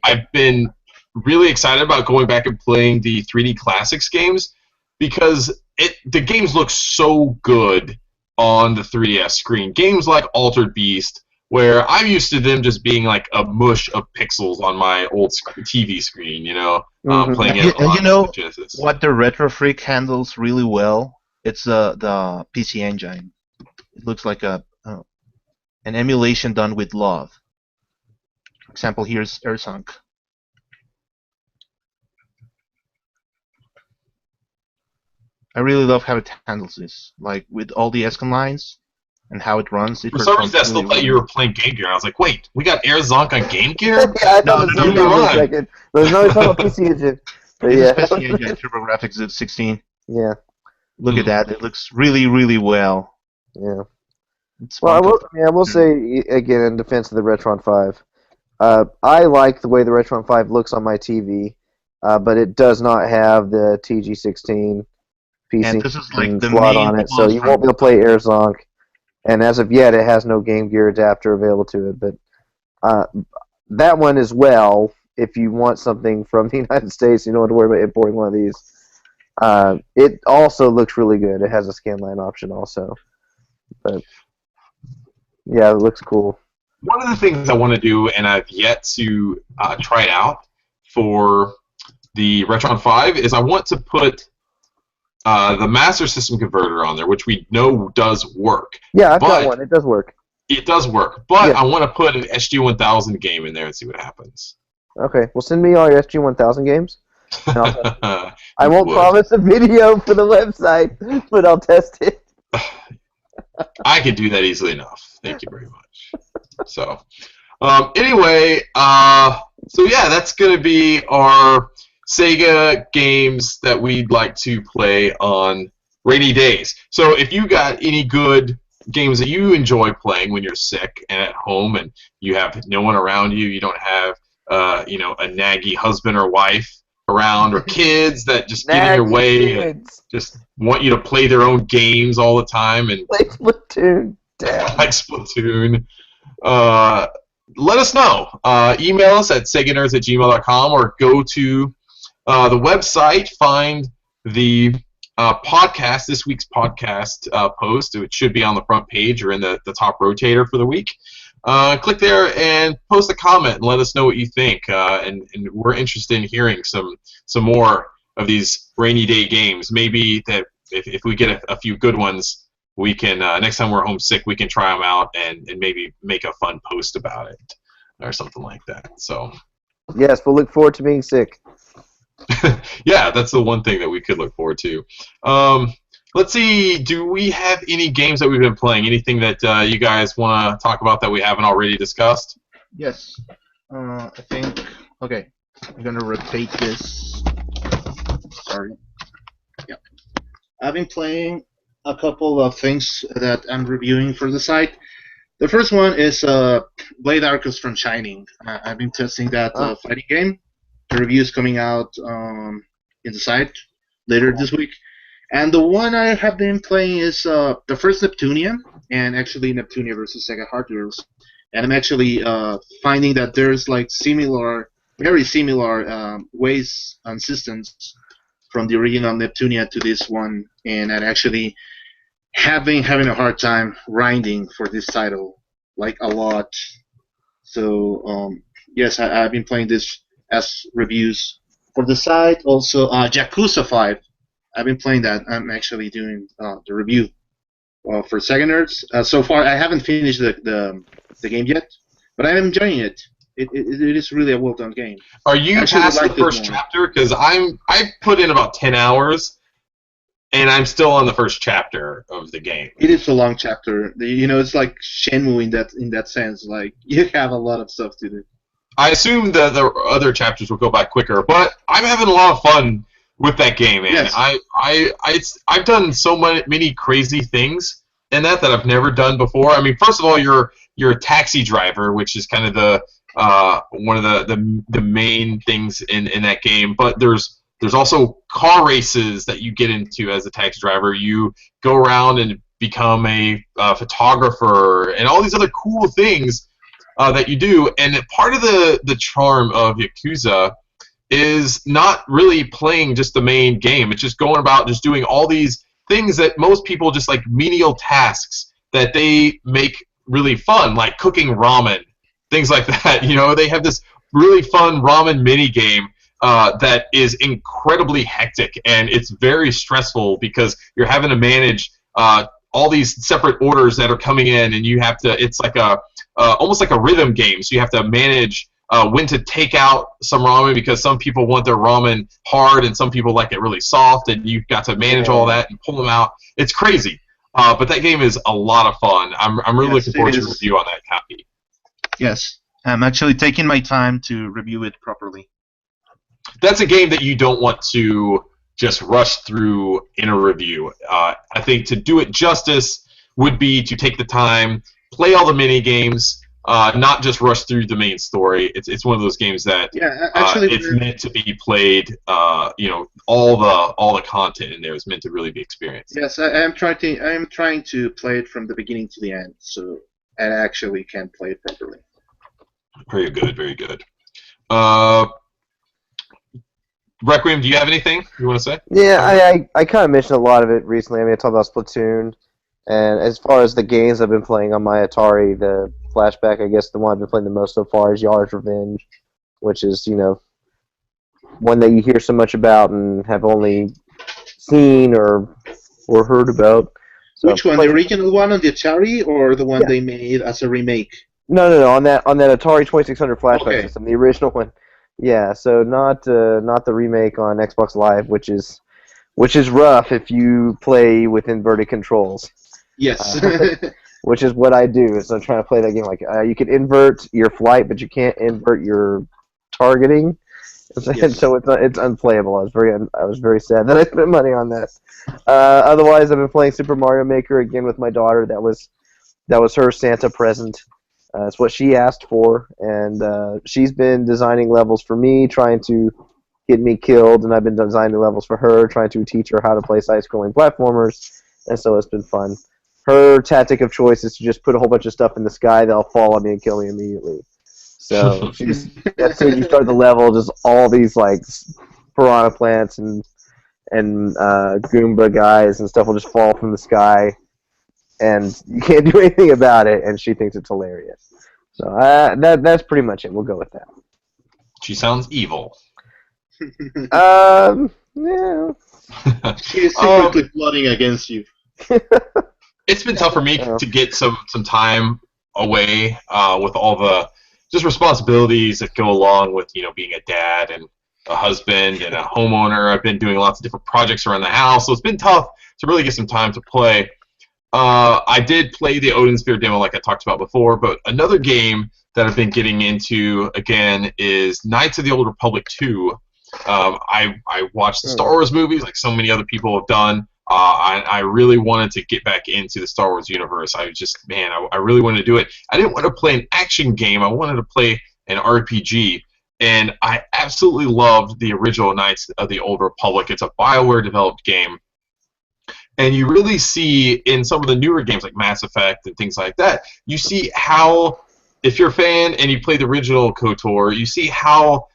I've been really excited about going back and playing the 3D Classics games because the games look so good on the 3DS screen. Games like Altered Beast, where I'm used to them just being like a mush of pixels on my old TV screen, you know, playing it And on you know Genesis. what the Retro Freak handles really well? It's the PC Engine. It looks like an emulation done with love. For example, here's Airsunk. I really love how it handles this, like with all the ESCOM lines and how it runs. For some reason, I still really thought you were playing Game Gear. I was like, wait, we got Air Zonk on Game Gear? Yeah, I No, thought the no, same no, thing for a no. second. There's no talking PC Engine. But It's yeah. a PC Engine TurboGrafx 16. Yeah, Look at that. It looks really, really well. yeah. It's Well, fun I will say again in defense of the Retron 5, I like the way the Retron 5 looks on my TV, but it does not have the TG16 PC And this is like the slot main on it, so plus you for- won't be able to play AirZonk. And as of yet, it has no Game Gear adapter available to it. But that one as well, if you want something from the United States, you don't have to worry about importing one of these. It also looks really good. It has a scanline option also, but yeah, it looks cool. One of the things I want to do, and I've yet to try it out for the Retron 5, is I want to put the Master System converter on there, which we know does work. Yeah, I've got one. It does work. It does work, but Yeah. I want to put an SG-1000 game in there and see what happens. Okay, well, send me all your SG-1000 games. I You won't would. promise a video for the website, but I'll test it. I could do that easily enough. Thank you very much. So, anyway, so yeah, that's going to be our SEGA games that we'd like to play on rainy days. So if you got any good games that you enjoy playing when you're sick and at home and you have no one around you, you don't have a naggy husband or wife around, or kids that just get in your way and just want you to play their own games all the time and play Splatoon. Damn. like Splatoon. Let us know. Email us at seganerds@gmail.com or go to the website, find the podcast, this week's podcast post. It should be on the front page or in the top rotator for the week. Click there and post a comment and let us know what you think. And we're interested in hearing some more of these rainy day games. Maybe that if we get a few good ones, we can next time we're homesick, we can try them out and maybe make a fun post about it or something like that. So yes, we'll look forward to being sick. yeah, that's the one thing that we could look forward to. Let's see, do we have any games that we've been playing? Anything that you guys want to talk about that we haven't already discussed? Yes. I think... Okay. I'm going to rotate this. Sorry. Yeah. I've been playing a couple of things that I'm reviewing for the site. The first one is Blade Arcos from Shining. I've been testing that fighting game. The review is coming out in the site later this week. And the one I have been playing is the first Neptunia, and actually Neptunia versus Sega Hard Heroes. And I'm actually finding that there's like very similar ways and systems from the original Neptunia to this one, and I'm actually having a hard time grinding for this title, like a lot. So yes, I've been playing this as reviews for the site. Also, Yakuza 5. I've been playing that. I'm actually doing the review for Sega Nerds. So far, I haven't finished the game yet, but I'm enjoying it. It is really a well done game. Are you past the first chapter? Because I put in about 10 hours, and I'm still on the first chapter of the game. It is a long chapter. It's like Shenmue in that sense. Like you have a lot of stuff to do. I assume that the other chapters will go by quicker, but I'm having a lot of fun with that game, man. Yes. I've done so many crazy things in that I've never done before. I mean, first of all, you're a taxi driver, which is kind of the one of the main things in that game. But there's also car races that you get into as a taxi driver. You go around and become a photographer and all these other cool things that you do. And part of the charm of Yakuza is not really playing just the main game. It's just going about just doing all these things that most people just like menial tasks that they make really fun, like cooking ramen, things like that. They have this really fun ramen mini game that is incredibly hectic, and it's very stressful because you're having to manage all these separate orders that are coming in, and you have to. It's like almost like a rhythm game. So you have to manage when to take out some ramen because some people want their ramen hard and some people like it really soft, and you've got to manage all that and pull them out. It's crazy, but that game is a lot of fun. I'm really looking forward to a review on that copy. Yes, I'm actually taking my time to review it properly. That's a game that you don't want to just rush through in a review. I think to do it justice would be to take the time, play all the mini games, not just rush through the main story. It's one of those games that it's meant to be played. All the content in there is meant to really be experienced. Yes, I am trying to play it from the beginning to the end, so I actually can play it properly. Very good, very good. Requiem, do you have anything you want to say? Yeah, I kind of mentioned a lot of it recently. I mean, I talked about Splatoon, and as far as the games I've been playing on my Atari, the flashback, I guess the one I've been playing the most so far is Yard's Revenge, which is, one that you hear so much about and have only seen or heard about. So, Which one? The original one on the Atari, or the one they made as a remake? No. On that Atari 2600 flashback Okay. system, the original one. Yeah, so not the remake on Xbox Live, which is rough if you play with inverted controls. Yes. Which is what I do. So I'm trying to play that game. Like you can invert your flight, but you can't invert your targeting. Yes. So it's unplayable. I was very sad that I spent money on that. Otherwise, I've been playing Super Mario Maker again with my daughter. That was her Santa present. It's what she asked for, and she's been designing levels for me, trying to get me killed, and I've been designing levels for her, trying to teach her how to play side-scrolling platformers, and so it's been fun. Her tactic of choice is to just put a whole bunch of stuff in the sky that'll fall on me and kill me immediately. So she's as soon as you start the level, just all these like piranha plants and Goomba guys and stuff will just fall from the sky, and you can't do anything about it, and she thinks it's hilarious. So that's pretty much it. We'll go with that. She sounds evil. Yeah. She is secretly plotting against you. It's been tough for me to get some time away with all the just responsibilities that go along with being a dad and a husband and a homeowner. I've been doing lots of different projects around the house, so it's been tough to really get some time to play. I did play the Odin Sphere demo like I talked about before, but another game that I've been getting into again is Knights of the Old Republic 2. I watched the Star Wars movies like so many other people have done. I really wanted to get back into the Star Wars universe. I really wanted to do it. I didn't want to play an action game. I wanted to play an RPG. And I absolutely loved the original Knights of the Old Republic. It's a BioWare-developed game. And you really see in some of the newer games like Mass Effect and things like that, you see how, if you're a fan and you play the original KOTOR, you see how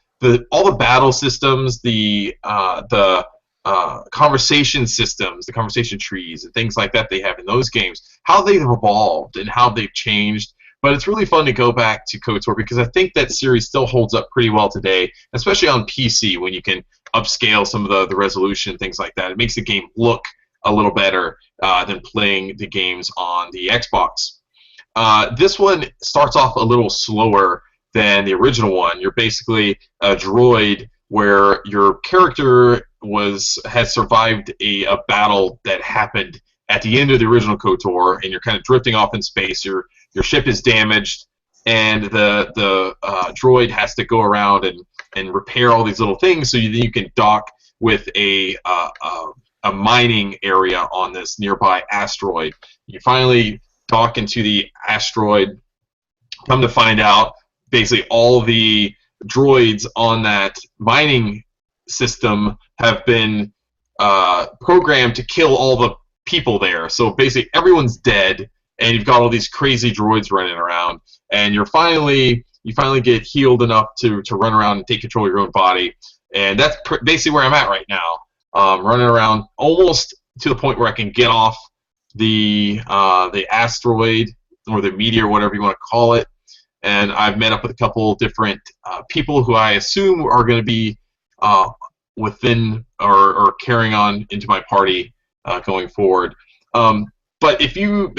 all the battle systems, the conversation systems, the conversation trees, and things like that they have in those games, how they've evolved and how they've changed. But it's really fun to go back to KOTOR because I think that series still holds up pretty well today, especially on PC when you can upscale some of the resolution and things like that. It makes the game look a little better than playing the games on the Xbox. This one starts off a little slower than the original one. You're basically a droid where your character has survived a battle that happened at the end of the original KOTOR, and you're kind of drifting off in space. Your ship is damaged, and the droid has to go around and repair all these little things so you can dock with a mining area on this nearby asteroid. You finally dock into the asteroid. Come to find out, basically all the droids on that mining system have been programmed to kill all the people there. So basically everyone's dead, and you've got all these crazy droids running around, and you finally get healed enough to run around and take control of your own body. And that's basically where I'm at right now. Running around almost to the point where I can get off the asteroid or the meteor, whatever you want to call it. And I've met up with a couple different people who I assume are going to be within or carrying on into my party going forward. But if you've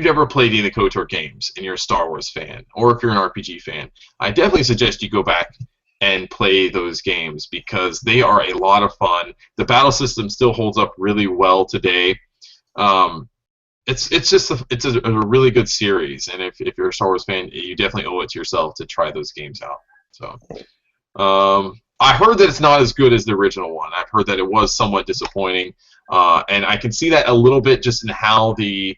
never played any of the KOTOR games and you're a Star Wars fan, or if you're an RPG fan, I definitely suggest you go back and play those games because they are a lot of fun. The battle system still holds up really well today. It's a really good series, and if you're a Star Wars fan, you definitely owe it to yourself to try those games out. So, I heard that it's not as good as the original one. I've heard that it was somewhat disappointing, and I can see that a little bit just in how the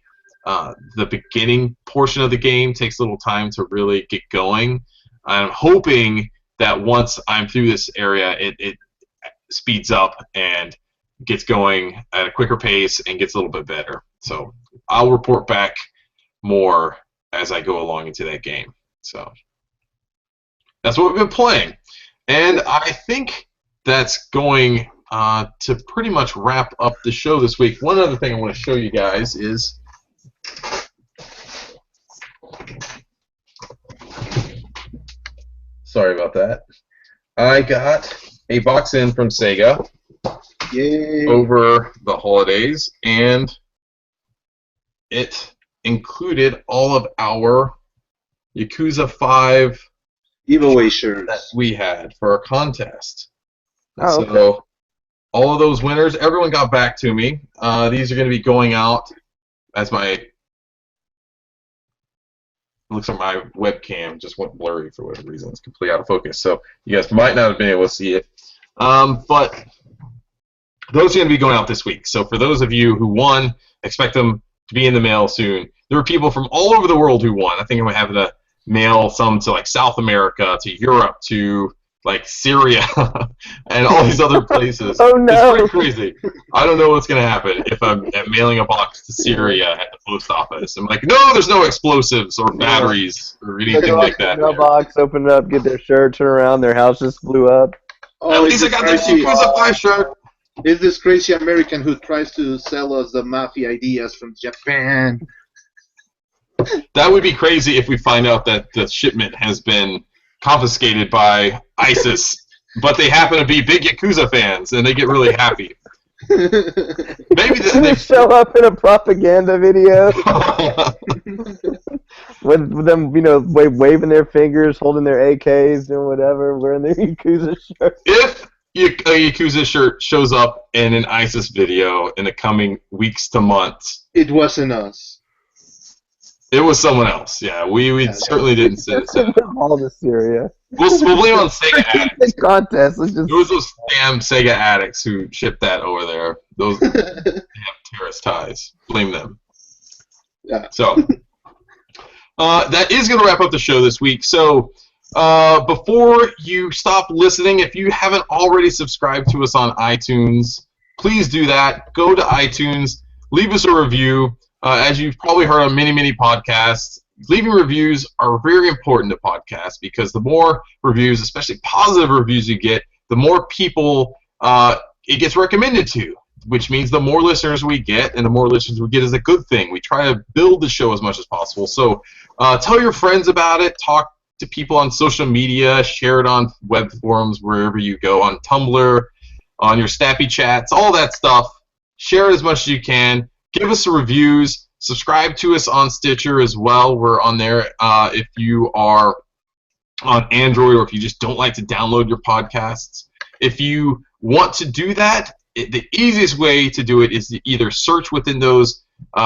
beginning portion of the game takes a little time to really get going. I'm hoping that once I'm through this area, it speeds up and gets going at a quicker pace and gets a little bit better. So I'll report back more as I go along into that game. So that's what we've been playing. And I think that's going to pretty much wrap up the show this week. One other thing I want to show you guys is sorry about that. I got a box in from SEGA over the holidays, and it included all of our Yakuza 5 giveaway shirts that we had for our contest. Oh, so all of those winners, everyone got back to me. These are going to be going out as my... Looks like my webcam just went blurry for whatever reason. It's completely out of focus, so you guys might not have been able to see it. But those are going to be going out this week. So for those of you who won, expect them to be in the mail soon. There were people from all over the world who won. I think I'm having to mail some to like South America, to Europe, to like Syria, and all these other places. Oh no! It's pretty crazy. I don't know what's going to happen if I'm mailing a box to Syria at the post office. I'm like, no, there's no explosives or batteries or anything like that. Mailbox, open it up, get their shirt, turn around, their house just blew up. At least I got the Yakuza 5 shirt. Is this crazy American who tries to sell us the mafia ideas from Japan? That would be crazy if we find out that the shipment has been confiscated by ISIS, but they happen to be big Yakuza fans, and they get really happy. Maybe they show up in a propaganda video with them, waving their fingers, holding their AKs, doing whatever, wearing their Yakuza shirts. If a Yakuza shirt shows up in an ISIS video in the coming weeks to months, it wasn't us. It was someone else. Yeah, we certainly didn't send it. All to Syria. We'll blame it on SEGA addicts. Contest. It was those damn SEGA addicts who shipped that over there. Those damn terrorist ties. Blame them. Yeah. So that is going to wrap up the show this week. So before you stop listening, if you haven't already subscribed to us on iTunes, please do that. Go to iTunes, leave us a review. As you've probably heard on many podcasts, leaving reviews are very important to podcasts because the more reviews, especially positive reviews you get, the more people it gets recommended to, which means the more listeners we get, and the more listeners we get is a good thing. We try to build the show as much as possible. So tell your friends about it, talk to people on social media, share it on web forums, wherever you go, on Tumblr, on your Snappy Chats, all that stuff. Share it as much as you can. Give us reviews. Subscribe to us on Stitcher as well. We're on there if you are on Android or if you just don't like to download your podcasts. If you want to do that, the easiest way to do it is to either search within those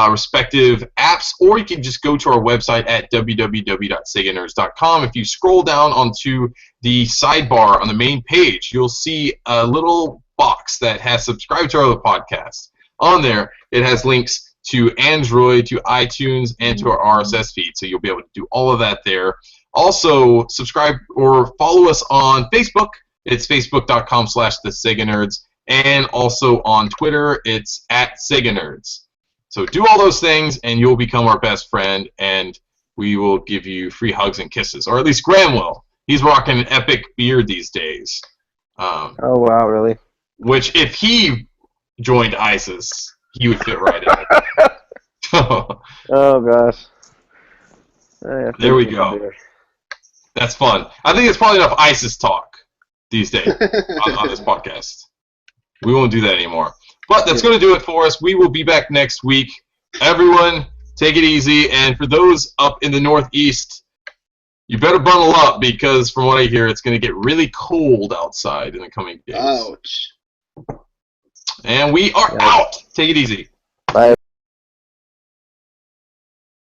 respective apps, or you can just go to our website at www.seganerds.com. If you scroll down onto the sidebar on the main page, you'll see a little box that has subscribe to our other podcasts. On there, it has links to Android, to iTunes, and to our RSS feed, so you'll be able to do all of that there. Also, subscribe or follow us on Facebook. It's facebook.com/theseganerds, and also on Twitter, it's @SegaNerds. So do all those things, and you'll become our best friend, and we will give you free hugs and kisses, or at least Graham will. He's rocking an epic beard these days. Oh, wow, really? Which, if he joined ISIS, he would fit right in. Oh, gosh. There we go. That's fun. I think it's probably enough ISIS talk these days on this podcast. We won't do that anymore. But that's going to do it for us. We will be back next week. Everyone, take it easy. And for those up in the Northeast, you better bundle up because, from what I hear, it's going to get really cold outside in the coming days. Ouch. And we are out. Take it easy.